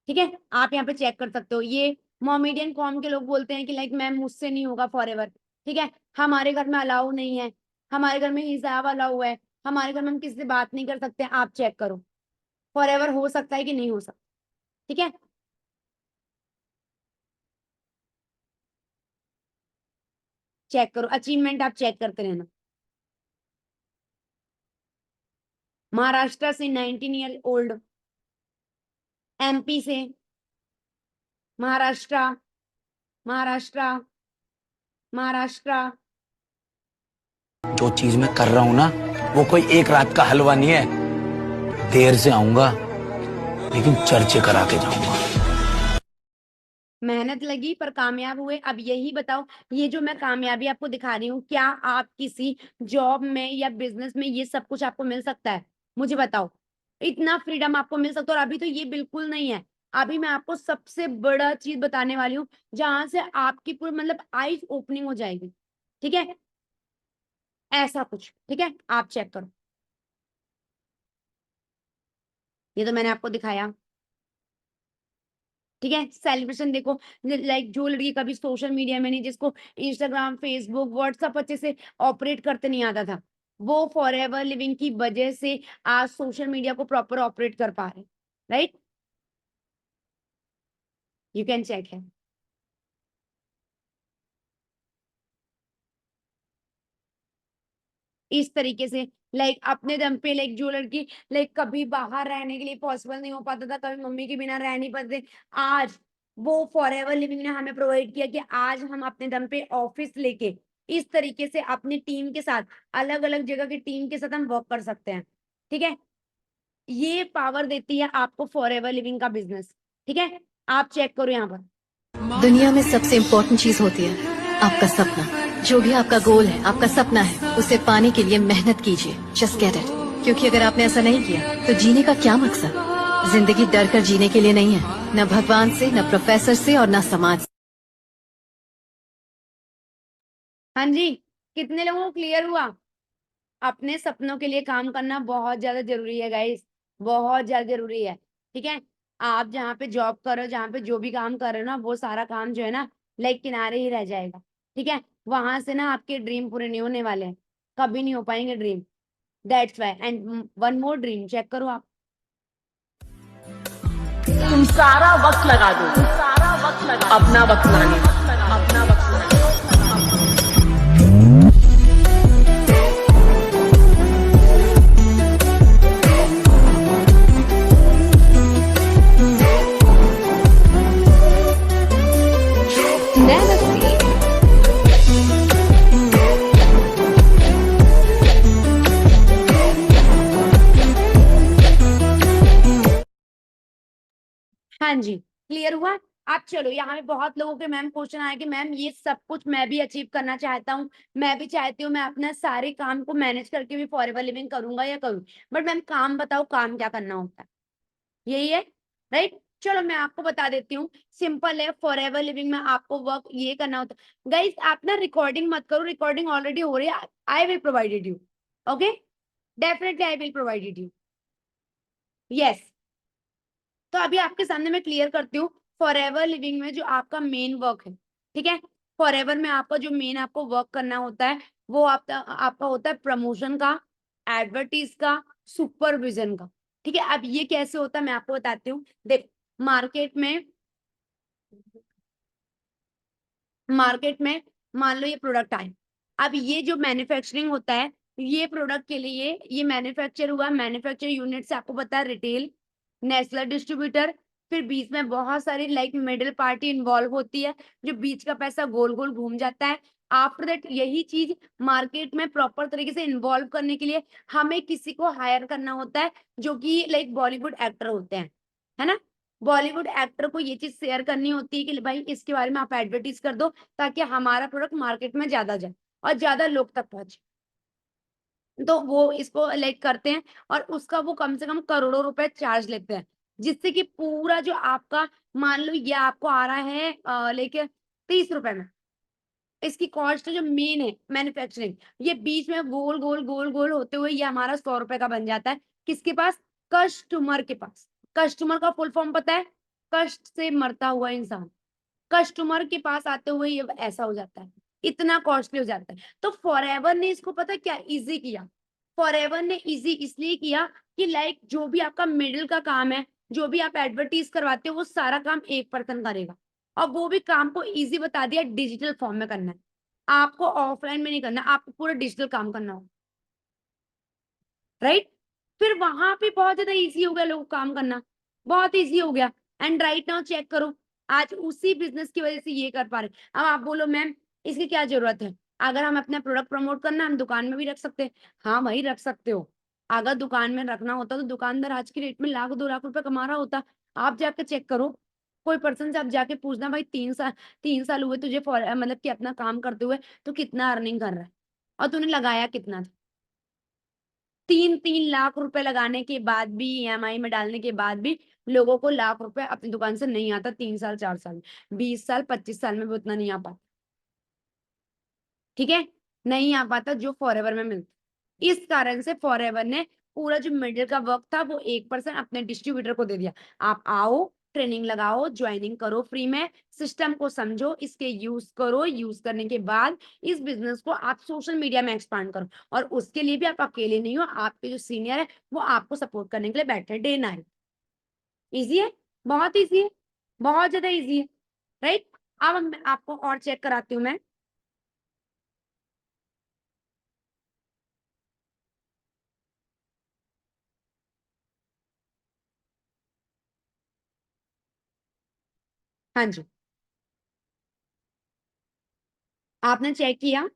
ठीक है, आप यहाँ पे चेक कर सकते हो। ये मोमेडियन कॉम के लोग बोलते हैं कि लाइक मैम मुझसे नहीं होगा फॉरएवर, ठीक है, हमारे घर में अलाउ नहीं है, हमारे घर में हिजाब अलाउ है, हमारे घर में हम किसी से बात नहीं कर सकते। आप चेक करो फॉरएवर हो सकता है कि नहीं हो सकता। ठीक है, चेक करो अचीवमेंट, आप चेक करते रहना। महाराष्ट्र से 19 ईयर ओल्ड, एमपी से, महाराष्ट्र, महाराष्ट्र, महाराष्ट्र, जो चीज मैं कर रहा हूं ना वो कोई एक रात का हलवा नहीं है। देर से आऊंगा लेकिन चर्चे करा के जाऊंगा। मेहनत लगी पर कामयाब हुए। अब यही बताओ, ये जो मैं कामयाबी आपको दिखा रही हूँ, क्या आप किसी जॉब में या बिजनेस में ये सब कुछ आपको मिल सकता है, मुझे बताओ। इतना फ्रीडम आपको मिल सकता है, और अभी तो ये बिल्कुल नहीं है। अभी मैं आपको सबसे बड़ा चीज बताने वाली हूँ जहां से आपकी पूरी मतलब आईज ओपनिंग हो जाएगी। ठीक है, ऐसा कुछ, ठीक है, आप चेक करो। ये तो मैंने आपको दिखाया, ठीक है, सेलिब्रेशन देखो, लाइक जो लड़की कभी सोशल मीडिया में नहीं, जिसको इंस्टाग्राम, फेसबुक, व्हाट्सएप अच्छे से ऑपरेट करते नहीं आता था, वो फॉरएवर लिविंग की वजह से आज सोशल मीडिया को प्रॉपर ऑपरेट कर पा रहे, राइट, यू कैन चेक है। इस तरीके से लाइक अपने दम पे, लाइक जो लड़की लाइक कभी बाहर रहने के लिए पॉसिबल नहीं हो पाता था, कभी मम्मी के बिना रह नहीं पाते, आज वो फॉरएवर लिविंग ने हमें प्रोवाइड किया कि आज हम अपने दम पे ऑफिस लेके इस तरीके से अपनी टीम के साथ, अलग अलग जगह की टीम के साथ हम वर्क कर सकते हैं। ठीक है, ये पावर देती है आपको फॉरएवर लिविंग का बिजनेस। ठीक है, आप चेक करो यहाँ पर। दुनिया में सबसे इम्पोर्टेंट चीज होती है आपका सपना। जो भी आपका गोल है, आपका सपना है, उसे पाने के लिए मेहनत कीजिए। Just get it. क्योंकि अगर आपने ऐसा नहीं किया तो जीने का क्या मकसद। जिंदगी डर कर जीने के लिए नहीं है, न भगवान से, न प्रोफेसर से और न समाज से। हाँ जी, कितने लोगों को क्लियर हुआ। अपने सपनों के लिए काम करना बहुत ज्यादा जरूरी है गाइस, बहुत ज्यादा जरूरी है। ठीक है, आप जहाँ पे जॉब करो, जहाँ पे जो भी काम कर रहे हो ना, वो सारा काम जो है ना लाइक किनारे ही रह जाएगा। ठीक है, वहां से ना आपके ड्रीम पूरे नहीं होने वाले हैं, कभी नहीं हो पाएंगे dream. That's why, and one more dream check करो आप। तुम सारा वक्त लगा दो, अपना वक्त लाने, अपना वक्त लाने। हाँ जी, क्लियर हुआ। अब चलो, यहाँ पे बहुत लोगों के मैम क्वेश्चन आया कि मैम ये सब कुछ मैं भी अचीव करना चाहता हूँ, मैं भी चाहती हूँ मैं अपना सारे काम को मैनेज करके भी फॉरएवर लिविंग करूंगा या करूँ, बट मैम काम बताओ, काम क्या करना होता है, यही है, राइट। चलो मैं आपको बता देती हूँ, सिंपल है। फॉरएवर लिविंग में आपको वर्क ये करना होता है गाइस, आप ना रिकॉर्डिंग मत करो, रिकॉर्डिंग ऑलरेडी हो रही है, I will provided you, okay, definitely I will provided you, yes. तो अभी आपके सामने मैं क्लियर करती हूँ फॉरएवर लिविंग में जो आपका मेन वर्क है। ठीक है, फॉरएवर में आपका जो मेन आपको वर्क करना होता है वो आपका होता है प्रमोशन का, एडवर्टीज का, सुपरविजन का। ठीक है, अब ये कैसे होता है मैं आपको बताती हूँ। देख, मार्केट में मान लो ये प्रोडक्ट आए, अब ये जो मैन्युफैक्चरिंग होता है, ये प्रोडक्ट के लिए ये मैन्युफैक्चर हुआ, मैन्युफैक्चर यूनिट से आपको पता है रिटेल, नेशनल डिस्ट्रीब्यूटर, फिर बीच में बहुत सारी लाइक मिडिल पार्टी इन्वॉल्व होती है, जो बीच का पैसा गोल गोल घूम जाता है। आफ्टर दैट यही चीज मार्केट में प्रॉपर तरीके से इन्वॉल्व करने के लिए हमें किसी को हायर करना होता है, जो कि लाइक बॉलीवुड एक्टर होते हैं, है ना। बॉलीवुड एक्टर को ये चीज शेयर करनी होती है कि भाई इसके बारे में आप एडवर्टीज कर दो, ताकि हमारा प्रोडक्ट मार्केट में ज्यादा जाए और ज्यादा लोग तक पहुंचे। तो वो इसको लाइक करते हैं, और उसका वो कम से कम करोड़ों रुपए चार्ज लेते हैं, जिससे कि पूरा जो आपका, मान लो ये आपको आ रहा है लेके 30 रुपए में, इसकी कॉस्ट जो मेन है मैन्युफैक्चरिंग, ये बीच में गोल गोल गोल गोल होते हुए ये हमारा 100 रुपए का बन जाता है। किसके पास? कस्टमर के पास। कस्टमर का फुल फॉर्म पता है? कष्ट से मरता हुआ इंसान। कस्टमर के पास आते हुए ये ऐसा हो जाता है, इतना कॉस्टली हो जाता है। तो फॉरएवर ने इसको पता है क्या इजी किया? फॉरएवर ने इजी इसलिए किया कि लाइक जो भी आपका मिडिल का काम है, जो भी आप एडवर्टीज करवाते हो, वो सारा काम एक पर्सन करेगा, और वो भी काम को इजी बता दिया, डिजिटल फॉर्म में करना है। आपको ऑफलाइन में नहीं करना, आपको पूरा डिजिटल काम करना होगा, राइट। फिर वहां पे बहुत ज्यादा इजी हो गया लोगों को काम करना, बहुत इजी हो गया। एंड राइट नाउ चेक करो, आज उसी बिजनेस की वजह से ये कर पा रहे। अब आप बोलो मैम इसकी क्या जरूरत है? अगर हम अपना प्रोडक्ट प्रमोट करना, हम दुकान में भी रख सकते हैं। हाँ भाई रख सकते हो, अगर दुकान में रखना होता तो दुकानदार आज की डेट में 1 लाख 2 लाख रुपए कमा रहा होता। आप जाके चेक करो, कोई पर्सन से आप जाके पूछना, भाई 3 साल हुए तुझे मतलब कि अपना काम करते हुए, तो कितना अर्निंग कर रहा है और तूने लगाया कितना था? 3-3 लाख रुपए लगाने के बाद भी, ईएमआई में डालने के बाद भी, लोगों को लाख रुपए अपनी दुकान से नहीं आता 3 साल 4 साल में, 20 साल 25 साल में भी उतना नहीं आ पाता। ठीक है, नहीं आ पाता जो फॉरएवर में मिलता। इस कारण से फॉरएवर ने पूरा जो मिडिल का वर्क था वो 1% अपने डिस्ट्रीब्यूटर को दे दिया। आप आओ, ट्रेनिंग लगाओ, ज्वाइनिंग करो फ्री में, सिस्टम को समझो, इसके यूज करो, यूज करने के बाद इस बिजनेस को आप सोशल मीडिया में एक्सपांड करो, और उसके लिए भी आप अकेले नहीं हो, आपके जो सीनियर है वो आपको सपोर्ट करने के लिए बैठे डे नाइट। इजी है, बहुत इजी है, बहुत ज्यादा इजी है, राइट। अब मैं आपको और चेक कराती हूँ मैं। हाँ जी, आपने चेक किया।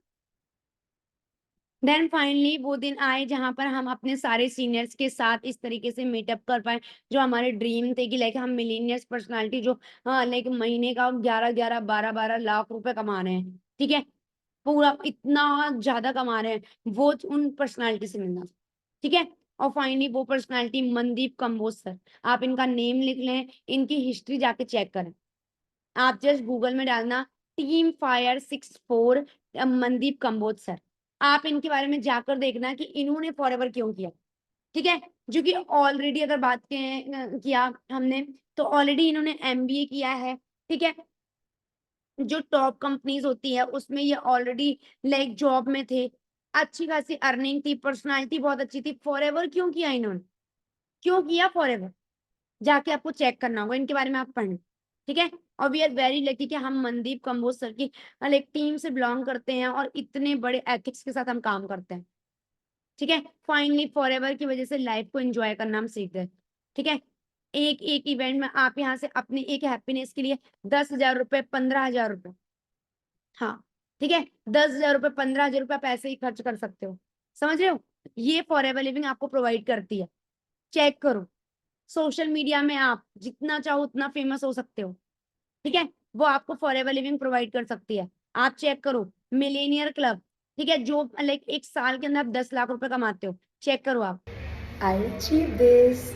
देन फाइनली वो दिन आए जहां पर हम अपने सारे सीनियर्स के साथ इस तरीके से मीटअप कर पाए, जो हमारे ड्रीम थे कि लाइक हम मिलीनियर्स पर्सनालिटी जो लाइक महीने का 11-11 12-12 लाख रुपए कमा रहे हैं, ठीक है, पूरा इतना ज्यादा कमा रहे हैं, वो उन पर्सनालिटी से मिलना, ठीक है। और फाइनली वो पर्सनालिटी मनदीप कंबोज सर, आप इनका नेम लिख लें, इनकी हिस्ट्री जाके चेक करें। आप जस्ट गूगल में डालना team fire 64 Mandeep Kamboj sir, आप इनके बारे में जाकर देखना कि इन्होंने फॉरएवर क्यों किया, ठीक है। जो कि ऑलरेडी अगर बात किया हमने, तो ऑलरेडी इन्होंने एमबीए किया है, ठीक है। जो टॉप कंपनीज होती है उसमें ये ऑलरेडी लाइक जॉब में थे, अच्छी खासी अर्निंग थी, पर्सनालिटी बहुत अच्छी थी। फॉरएवर क्यों किया इन्होंने? क्यों किया फॉरएवर? जाके आपको चेक करना होगा, इनके बारे में आप पढ़ना, ठीक है। और वी आर वेरी लकी कि हम मनदीप कंबोज सर की एक टीम से बिलोंग करते हैं, और इतने बड़े एथिक्स के साथ हम काम करते हैं, ठीक है। फाइनली फॉरएवर की वजह से लाइफ को एंजॉय करना हम सीख गए, ठीक है। एक एक इवेंट में आप यहाँ से अपनी एक हैप्पीनेस के लिए 10,000 रुपए 15,000 रुपए, हाँ ठीक है, 10,000 रुपए 15,000 रुपए आप ऐसे ही खर्च कर सकते हो, समझ रहे हो। ये फॉरएवर लिविंग आपको प्रोवाइड करती है, चेक करो। सोशल मीडिया में आप जितना चाहो उतना फेमस हो सकते हो, ठीक है, वो आपको फॉरएवर लिविंग प्रोवाइड कर सकती है। आप चेक करो मिलेनियर क्लब, ठीक है, जो लाइक एक साल के अंदर आप 10 लाख रुपए कमाते हो, चेक करो आप। I achieved this.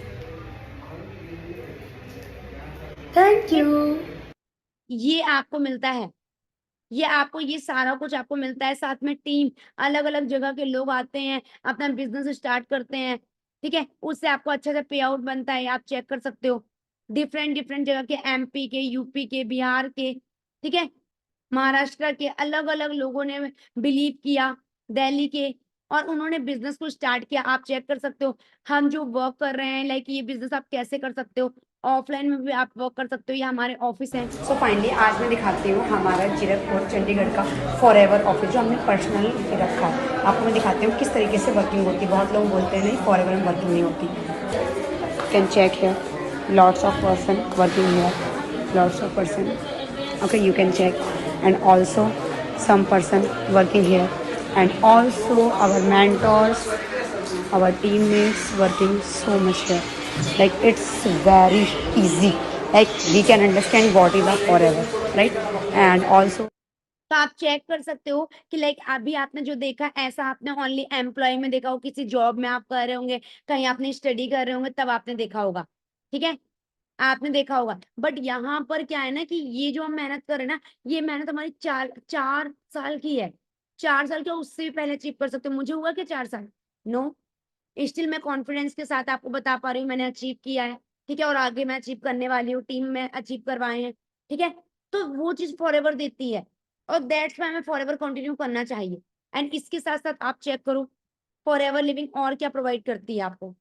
Thank you. ये आपको मिलता है, ये आपको, ये सारा कुछ आपको मिलता है, साथ में टीम, अलग अलग जगह के लोग आते हैं, अपना बिजनेस स्टार्ट करते हैं, ठीक है, उससे आपको अच्छा सा पे आउट बनता है, आप चेक कर सकते हो। डिफरेंट डिफरेंट जगह के, एमपी के, यूपी के, बिहार के, ठीक है, महाराष्ट्र के, अलग अलग लोगों ने बिलीव किया, दिल्ली के, और उन्होंने बिजनेस को स्टार्ट किया। आप चेक कर सकते हो हम जो वर्क कर रहे हैं, लाइक ये बिजनेस आप कैसे कर सकते हो, ऑफलाइन में भी आप वर्क कर सकते हो। ये हमारे ऑफिस है। सो फाइनली आज मैं दिखाती हूँ हमारा जीरकपुर चंडीगढ़ का फॉरएवर ऑफिस जो हमने पर्सनल रखा है। आपको मैं दिखाती हूँ किस तरीके से वर्किंग होती है। बहुत लोग बोलते हैं नहीं फॉरएवर में वर्किंग नहीं होती। Can check here lots of person working here, lots of person, okay you can check, and also some person working here, and also our mentors, our teammates working so much here. Like it's very easy, like we can understand what is a forever, right? And also तो आप check कर सकते हो कि like अभी आपने जो देखा ऐसा आपने ओनली एम्प्लॉय में देखा हो, किसी जॉब में आप कर रहे होंगे, कहीं आपने स्टडी कर रहे होंगे तब आपने देखा होगा, ठीक है, आपने देखा होगा। बट यहाँ पर क्या है ना कि ये जो हम मेहनत कर रहे हैं ना, ये मेहनत हमारी 4 साल की है। 4 साल क्या, उससे भी पहले अचीव कर सकते हो। मुझे हुआ क्या 4 साल? नो, स्टिल मैं कॉन्फिडेंस के साथ आपको बता पा रही हूँ मैंने अचीव किया है, ठीक है, और आगे मैं अचीव करने वाली हूँ। टीम में अचीव करवाए हैं, ठीक है, तो वो चीज फॉरएवर देती है, और दैट्स व्हाई हमें फॉरएवर कंटिन्यू करना चाहिए। एंड इसके साथ साथ आप चेक करो फॉरएवर लिविंग और क्या प्रोवाइड करती है आपको।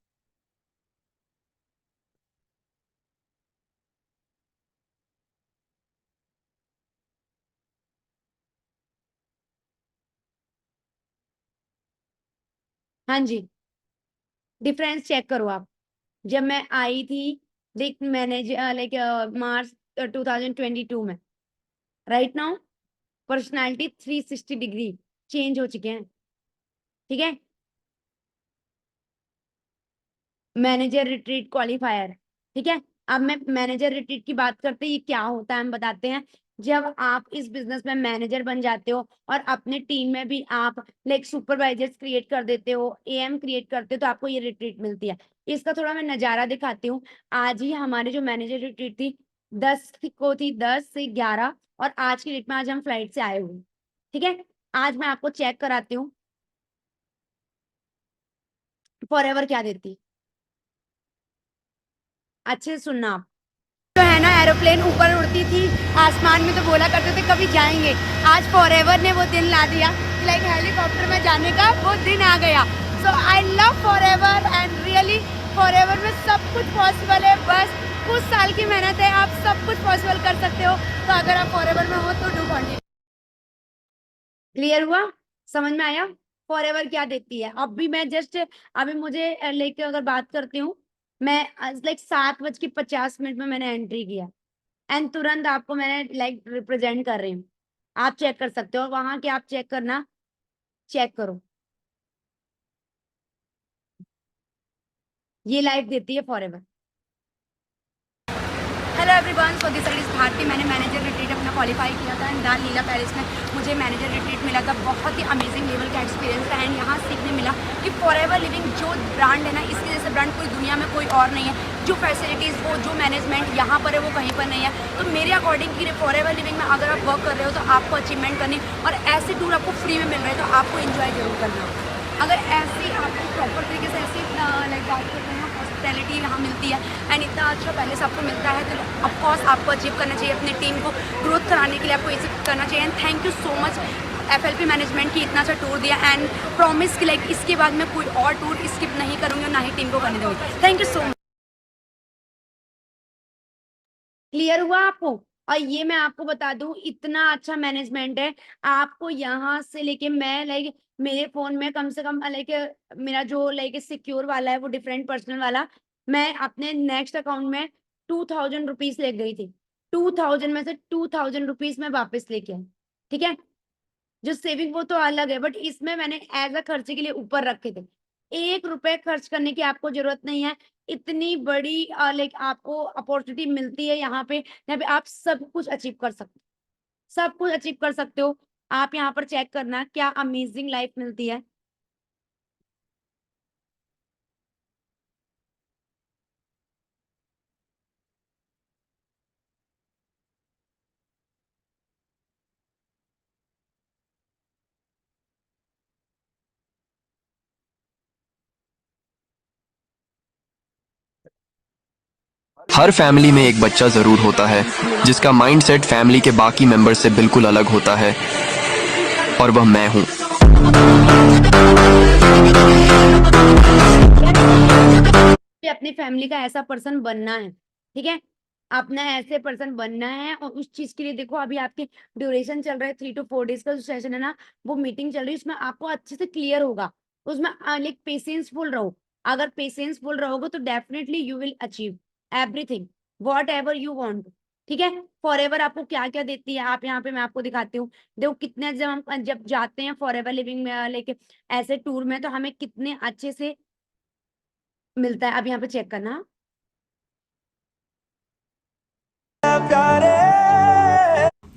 हाँ जी, डिफरेंस चेक करो आप। जब मैं आई थी देख मैनेजर लाइक मार्च 2022 में, right now personality 360 degree change हो चुके हैं, ठीक है। मैनेजर रिट्रीट क्वालिफायर, ठीक है। अब मैं मैनेजर रिट्रीट की बात करते हैं, ये क्या होता है हम बताते हैं। जब आप इस बिजनेस में मैनेजर बन जाते हो और अपने टीम में भी आप लाइक सुपरवाइजर्स क्रिएट कर देते हो, एएम क्रिएट करते हो, तो आपको ये रिट्रीट मिलती है। इसका थोड़ा मैं नजारा दिखाती हूँ। आज ही हमारे जो मैनेजर रिट्रीट थी 10 को थी, 10 से 11, और आज की डेट में आज हम फ्लाइट से आए हुए, ठीक है। आज मैं आपको चेक कराती हूँ फॉरएवर क्या देती। अच्छे से सुनना आप। जो है ना एरोप्लेन ऊपर उड़ती थी आसमान में, तो बोला करते थे कभी जाएंगे। आज फॉरएवर ने वो दिन ला दिया, लाइक हेलीकॉप्टर में जाने का वो दिन आ गया। So I love forever and really forever में सब कुछ पॉसिबल है। बस कुछ साल की मेहनत है, आप सब कुछ पॉसिबल कर सकते हो। तो अगर आप फॉरएवर में हो तो डू कंटिन्यू। क्लियर हुआ? समझ में आया फॉरएवर क्या देती है? अभी मैं जस्ट अभी मुझे लेके अगर बात करती हूँ, मैं लाइक 7:50 में मैंने एंट्री किया, एंड तुरंत आपको मैंने लाइक रिप्रेजेंट कर रही हूँ। आप चेक कर सकते हो, वहां के आप चेक करना, चेक करो, ये लाइफ देती है forever. Hello everyone, so this is Bharti. मैंने मैनेजर रिट्रीट अपना क्वालिफाई किया था एंड लीला पैलेस में मुझे मैनेजर रिट्रीट मिला था। बहुत ही अमेजिंग लेवल का एक्सपीरियंस था, एंड यहाँ सीखने मिला कि फॉरएवर लिविंग जो ब्रांड है ना, इसके जैसे ब्रांड पूरी दुनिया में कोई और नहीं है। जो फैसिलिटीज़ वो जो मैनेजमेंट यहाँ पर है वो कहीं पर नहीं है। तो मेरे अकॉर्डिंग कि फॉरएवर लिविंग में अगर आप वर्क कर रहे हो तो आपको अचीवमेंट करनी, और ऐसे टूर आपको फ्री में मिल रहे हैं तो आपको इन्जॉय जरूर करना। अगर ऐसी आपको प्रॉपर तरीके से ऐसी लाइक बात करते हैं, हॉस्पिटैलिटी यहाँ मिलती है एंड इतना अच्छा पैलेस आपको मिलता है, तो ऑफकोर्स आपको अचीव करना चाहिए। अपनी टीम को ग्रोथ कराने के लिए आपको ये सब करना चाहिए। And thank you so much FLP management की इतना अच्छा टूर दिया, एंड प्रॉमिस कि लाइक इसके बाद मैं कोई और टूर स्किप नहीं करूँगी और ना ही टीम को करने दूँगी। Thank you so much. Clear हुआ आपको? और ये मैं आपको बता दूं, इतना अच्छा मैनेजमेंट है। आपको यहाँ से लेके मैं लाइक मेरे फोन में कम से कम लाइक मेरा जो लाइक सिक्योर वाला है वो डिफरेंट पर्सनल वाला, मैं अपने नेक्स्ट अकाउंट में 2000 रुपीज ले गई थी। 2000 में से 2000 रुपीज मैं वापस लेके आई, ठीक है। जो सेविंग वो तो अलग है, बट इसमें मैंने एज अ खर्चे के लिए ऊपर रखे थे। 1 रुपए खर्च करने की आपको जरूरत नहीं है। इतनी बड़ी लाइक आपको अपॉर्चुनिटी मिलती है यहाँ पे, जहाँ पे आप सब कुछ अचीव कर सकते हो, सब कुछ अचीव कर सकते हो। आप यहाँ पर चेक करना क्या अमेजिंग लाइफ मिलती है। हर फैमिली में एक बच्चा ज़रूर होता है जिसका माइंडसेट फैमिली के बाकी मेंबर से बिल्कुल अलग होता है, और वह मैं हूँ। फैमिली का ऐसा पर्सन बनना है, ठीक है? अपना ऐसे पर्सन बनना है और उस चीज के लिए देखो अभी आपके ड्यूरेशन चल रहा है 3 to 4 डेज का जो सेशन है ना, वो मीटिंग चल रही है, उसमें आपको अच्छे से क्लियर होगा। उसमें लाइक पेशेंसफुल रहो। अगर पेशेंसफुल रहोगे तो definitely you will achieve everything what ever you want, ठीक है? फॉर एवर आपको क्या क्या देती है, आप यहाँ पे मैं आपको दिखाती हूँ। देखो कितने जब जाते हैं फॉर एवर लिविंग में लेके ऐसे टूर में, तो हमें कितने अच्छे से मिलता है। अब यहाँ पे चेक करना,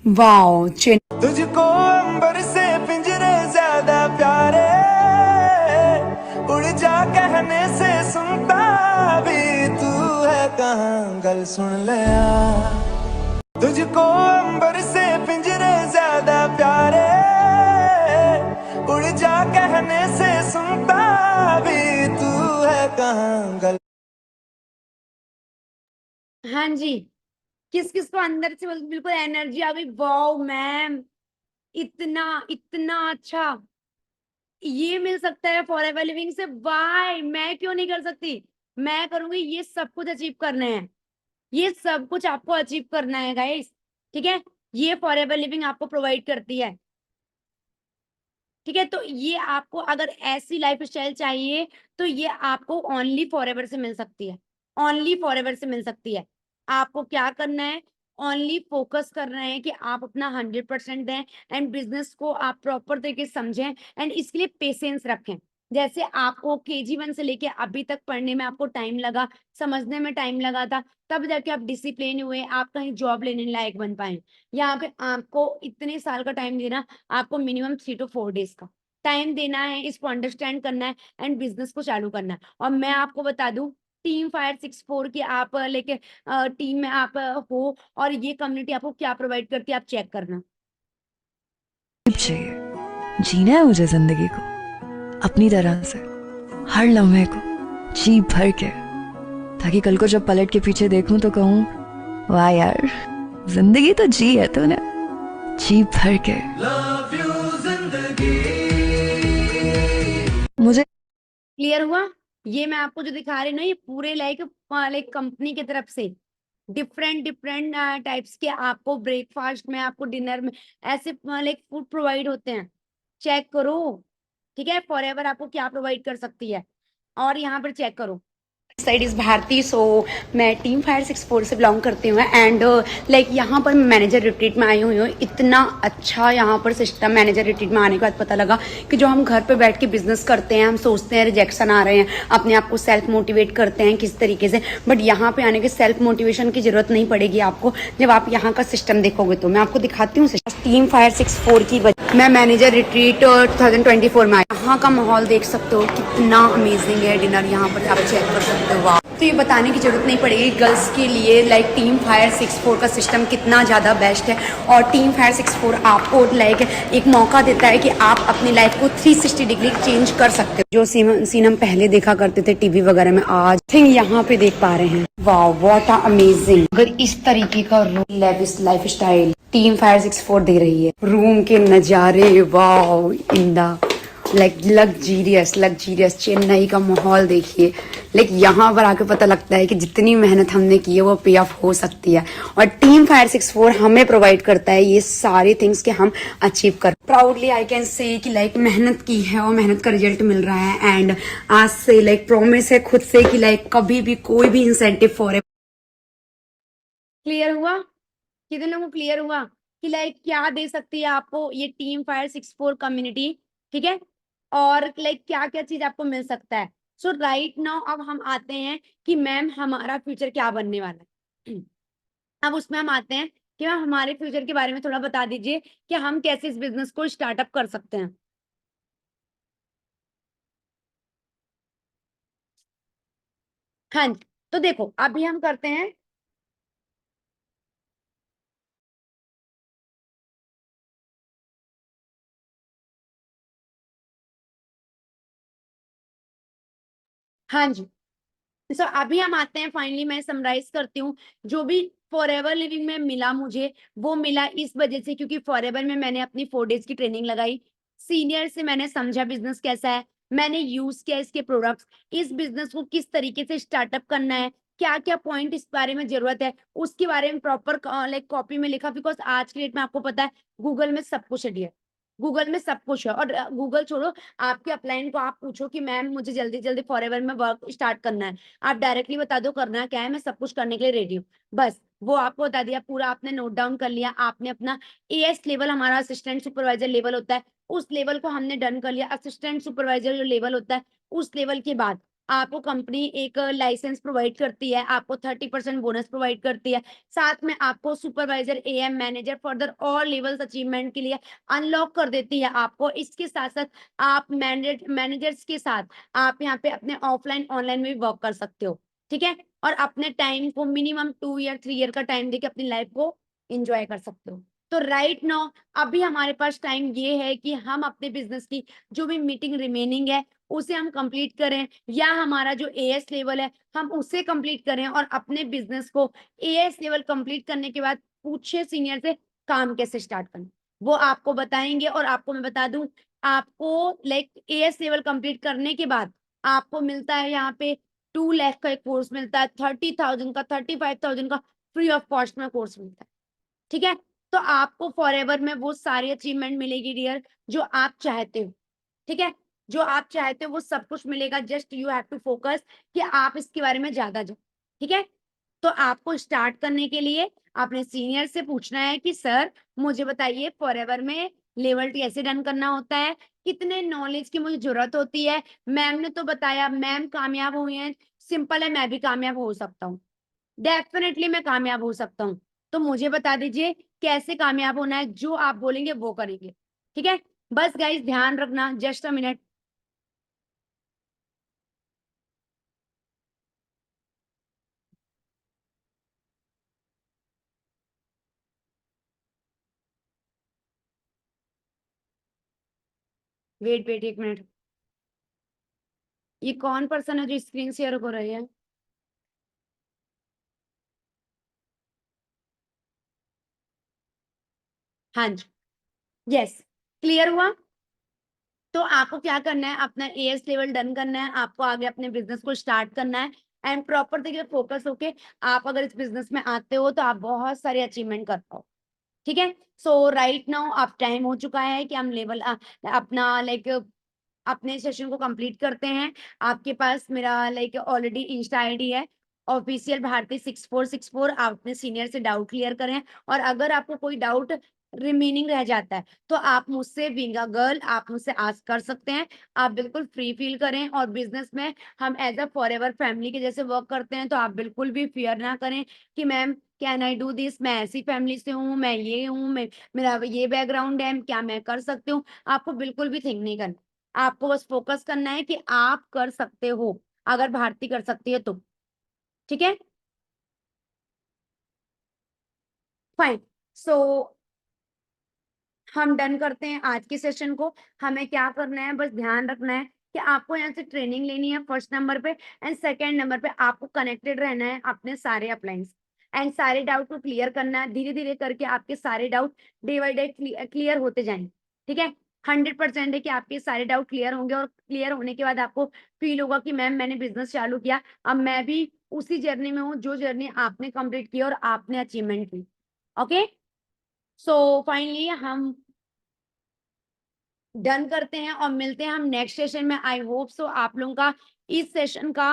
वाओ तुझको अंबर से पिंजरे ज्यादा प्यारे, उड़ जा कहने से सुनता भी तू है कहाँ, गल सुन ले आ। तुझको अंबर से पिंजरे ज्यादा प्यारे, उड़ जा कहने से सुनता भी तू है कहाँ, गल। हाँ जी, किस किस को अंदर से बिल्कुल एनर्जी आ गई, वाओ मैम इतना इतना अच्छा ये मिल सकता है फॉर एवर लिविंग से, वाई मैं क्यों नहीं कर सकती? मैं करूंगी। ये सब कुछ अचीव करना है, ये सब कुछ आपको अचीव करना है गाइस, ठीक है? ये फॉर एवर लिविंग आपको प्रोवाइड करती है, ठीक है? तो ये आपको अगर ऐसी लाइफ स्टाइल चाहिए तो ये आपको ओनली फॉर एवर से मिल सकती है, ओनली फॉर एवर से मिल सकती है। आपको क्या करना है? ओनली फोकस करना है कि आप अपना 100% दें एंड बिजनेस को आप प्रॉपर तरीके से समझें एंड इसके लिए पेशेंस रखें। जैसे आपको KG1 से लेके अभी तक पढ़ने में आपको टाइम लगा, समझने में टाइम लगा था, तब जाके आप डिसिप्लिन हुए, आप कहीं जॉब लेने लायक बन पाए। यहाँ पे आपको इतने साल का टाइम देना, आपको मिनिमम 3 to 4 डेज का टाइम देना है, इसको अंडरस्टैंड करना है एंड बिजनेस को चालू करना है। और मैं आपको बता दूं, टीम फायर 64 की आप लेके टीम में आप हो और ये कम्युनिटी आपको क्या प्रोवाइड करती है आप चेक करना। चाहिए जीना है मुझे जिंदगी को अपनी तरह से, हर लम्हे को जी भर के, ताकि कल को जब पलट के पीछे देखूं तो कहूं वाह यार जिंदगी तो जी है तूने जी भर के। मुझे क्लियर हुआ? ये मैं आपको जो दिखा रही हूँ ना, ये पूरे लाइक कंपनी की तरफ से डिफरेंट टाइप्स के आपको ब्रेकफास्ट में, आपको डिनर में ऐसे लाइक फूड प्रोवाइड होते हैं। चेक करो, ठीक है? फॉर एवर आपको क्या प्रोवाइड कर सकती है। और यहाँ पर चेक करो, साइड इज भारती, सो मैं टीम फायर 64 से बिलोंग करती हूँ एंड लाइक यहाँ पर मैनेजर रिट्रीट में आई हुई हूँ। इतना अच्छा यहाँ पर सिस्टम, मैनेजर रिट्रीट में आने के बाद पता लगा कि जो हम घर पे बैठ के बिजनेस करते हैं, हम सोचते हैं रिजेक्शन आ रहे हैं, अपने आप को सेल्फ मोटिवेट करते हैं किस तरीके से, बट यहाँ पे आने के सेल्फ मोटिवेशन की जरूरत नहीं पड़ेगी आपको जब आप यहाँ का सिस्टम देखोगे। तो मैं आपको दिखाती हूँ टीम फायर 64 की मैं मैनेजर रिट्रीट 2024 में आई। यहाँ का माहौल देख सकते हो कितना अमेजिंग है, डिनर यहाँ पर आप चेक कर सकते हो। वाह, तो ये बताने की जरूरत नहीं पड़ेगी गर्ल्स के लिए लाइक टीम फायर 64 का सिस्टम कितना ज़्यादा बेस्ट है। और टीम फायर 64 आपको लाइक एक मौका देता है कि आप अपनी लाइफ को 360 डिग्री चेंज कर सकते हो। जो सीन हम पहले देखा करते थे टीवी वगैरह में, आज थिंग यहाँ पे देख पा रहे हैं। वाह व्हाट अमेजिंग। अगर इस तरीके का lavish life style team fire 64 दे रही है, रूम के नज़ारे वाह in the like luxurious Chennai का माहौल देखिए। लाइक यहाँ पर आके पता लगता है कि जितनी मेहनत हमने की है वो पे ऑफ हो सकती है। और टीम फायर 64 हमें प्रोवाइड करता है ये सारे थिंग्स के हम अचीव कर। प्राउडली आई कैन से कि लाइक मेहनत की है और मेहनत का रिजल्ट मिल रहा है एंड आज से लाइक प्रॉमिस है खुद से कि लाइक कभी भी कोई भी इंसेंटिव फॉर। क्लियर हुआ? कितने लोगों को क्लियर हुआ कि लाइक क्या दे सकती है आपको ये टीम फायर 64 कम्युनिटी, ठीक है? और लाइक क्या क्या चीज आपको मिल सकता है। सो राइट नाउ अब हम आते हैं कि मैम हमारा फ्यूचर क्या बनने वाला है। अब उसमें हम आते हैं कि मैम हमारे फ्यूचर के बारे में थोड़ा बता दीजिए कि हम कैसे इस बिजनेस को स्टार्टअप कर सकते हैं। हाँ जी, तो देखो अभी हम करते हैं हाँ जी, सो अभी हम आते हैं फाइनली मैं समराइज करती हूँ जो भी फॉर एवर लिविंग में मिला मुझे, वो मिला इस वजह से क्योंकि फॉर एवर में मैंने अपनी 4 डेज की ट्रेनिंग लगाई, सीनियर से मैंने समझा बिजनेस कैसा है, मैंने यूज किया इसके प्रोडक्ट्स, इस बिजनेस को किस तरीके से स्टार्टअप करना है, क्या क्या पॉइंट इस बारे में जरूरत है, उसके बारे में प्रॉपर लाइक कॉपी में लिखा। बिकॉज आज के डेट में आपको पता है गूगल में सब कुछ है डियर, गूगल में सब कुछ है। और गूगल छोड़ो, आपके अपलाइन को आप पूछो कि मैम मुझे जल्दी जल्दी फॉरएवर में वर्क स्टार्ट करना है, आप डायरेक्टली बता दो करना क्या है, मैं सब कुछ करने के लिए रेडी हूँ। बस वो आपको बता दिया, पूरा आपने नोट डाउन कर लिया, आपने अपना एएस लेवल, हमारा असिस्टेंट सुपरवाइजर लेवल होता है, उस लेवल को हमने डन कर लिया। असिस्टेंट सुपरवाइजर जो लेवल होता है, उस लेवल के बाद आपको कंपनी एक लाइसेंस प्रोवाइड करती है, आपको 30% बोनस प्रोवाइड करती है, साथ में आपको सुपरवाइजर, एएम, मैनेजर फर्दर और लेवल्स अचीवमेंट के लिए अनलॉक कर देती है आपको। इसके साथ साथ आप मैनेजर्स के साथ आप यहाँ पे अपने ऑफलाइन ऑनलाइन में भी वर्क कर सकते हो, ठीक है। और अपने टाइम को मिनिमम 2 ईयर 3 ईयर का टाइम देके अपनी लाइफ को एंजॉय कर सकते हो। तो राइट नाउ अभी हमारे पास टाइम ये है कि हम अपने बिजनेस की जो भी मीटिंग रिमेनिंग है उसे हम कंप्लीट करें, या हमारा जो एएस लेवल है हम उसे कंप्लीट करें, और अपने बिजनेस को एएस लेवल कंप्लीट करने के बाद पूछे सीनियर से काम कैसे स्टार्ट करना, वो आपको बताएंगे। और आपको मैं बता दूं, आपको लाइक एएस लेवल कंप्लीट करने के बाद आपको मिलता है यहाँ पे 2 लाख का एक कोर्स मिलता है, 30,000 का, 35,000 का फ्री ऑफ कॉस्ट में कोर्स मिलता है, ठीक है। तो आपको फॉरएवर में वो सारी अचीवमेंट मिलेगी डियर जो आप चाहते हो, ठीक है। जो आप चाहते हो वो सब कुछ मिलेगा, just you have to focus कि आप इसके बारे में ज्यादा जानो, ठीक है। तो आपको स्टार्ट करने के लिए अपने सीनियर से पूछना है कि सर मुझे बताइए फॉरएवर में लेवल कैसे डन करना होता है, कितने नॉलेज की मुझे जरूरत होती है। मैम ने तो बताया, मैम कामयाब हुई हैं, सिंपल है, मैं भी कामयाब हो सकता हूँ, डेफिनेटली मैं कामयाब हो सकता हूँ। तो मुझे बता दीजिए कैसे कामयाब होना है, जो आप बोलेंगे वो करेंगे, ठीक है। बस गाइस ध्यान रखना, just a minute. Wait wait एक मिनट, ये कौन पर्सन है जो स्क्रीन शेयर कर रही है? हाँ जी, यस, क्लियर हुआ। तो आपको क्या करना है, अपना एएस लेवल डन करना है, आपको आगे अपने बिजनेस को स्टार्ट करना है, एंड प्रॉपर तरीके से फोकस होके आप अगर इस बिजनेस में आते हो तो आप बहुत सारे अचीवमेंट कर पाओ, ठीक है। सो राइट नाउ अब टाइम हो चुका है कि हम लेवल अपना लाइक अपने सेशन को कंप्लीट करते हैं। आपके पास मेरा लाइक ऑलरेडी इंस्टा आईडी है, ऑफिशियल भारती 6464। आप अपने सीनियर से डाउट क्लियर करें, और अगर आपको कोई डाउट रिमेनिंग रह जाता है तो आप मुझसे बीइंग अ गर्ल आप मुझसे आस्क कर सकते हैं। आप बिल्कुल फ्री फील करें, और बिजनेस में हम एज अ फॉरएवर फैमिली के जैसे वर्क करते हैं, तो आप बिल्कुल भी फियर ना करें कि ma'am can I do this, मैं ऐसी फैमिली से हूँ, मैं ये हूँ, मैं मेरा ये बैकग्राउंड है, क्या मैं कर सकती हूँ। आपको बिल्कुल भी थिंक नहीं करना, आपको बस फोकस करना है कि आप कर सकते हो, अगर भारती कर सकती है तो, ठीक है, फाइन। सो हम डन करते हैं आज के सेशन को। हमें क्या करना है, बस ध्यान रखना है कि आपको यहाँ से ट्रेनिंग लेनी है फर्स्ट नंबर पे, एंड सेकेंड नंबर पे आपको कनेक्टेड रहना है अपने सारे अपलाइंस, एंड सारे डाउट को क्लियर करना है। धीरे धीरे करके आपके सारे doubt day by day clear होते जाएंगे, ठीक है। 100% है कि आपके सारे डाउट क्लियर होंगे, और क्लियर होने के बाद आपको फील होगा कि मैम मैंने बिजनेस चालू किया, अब मैं भी उसी जर्नी में हूँ जो जर्नी आपने कंप्लीट की और आपने अचीवमेंट की, ओके। सो फाइनली हम डन करते हैं और मिलते हैं हम नेक्स्ट सेशन में। आई होप सो आप लोगों का इस सेशन का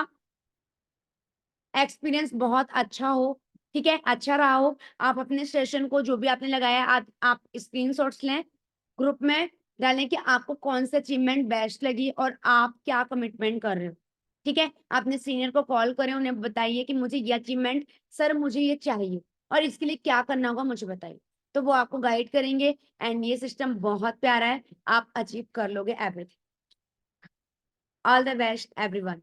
एक्सपीरियंस बहुत अच्छा हो, ठीक है, अच्छा रहा हो। आप अपने सेशन को जो भी आपने लगाया आप स्क्रीनशॉट्स लें, ग्रुप में डालें कि आपको कौन सी अचीवमेंट बेस्ट लगी और आप क्या कमिटमेंट कर रहे हो, ठीक है। अपने सीनियर को कॉल करें, उन्हें बताइए कि मुझे ये अचीवमेंट, सर मुझे ये चाहिए और इसके लिए क्या करना होगा मुझे बताइए, तो वो आपको गाइड करेंगे। एंड ये सिस्टम बहुत प्यारा है, आप अचीव कर लोगे everything. All the best everyone.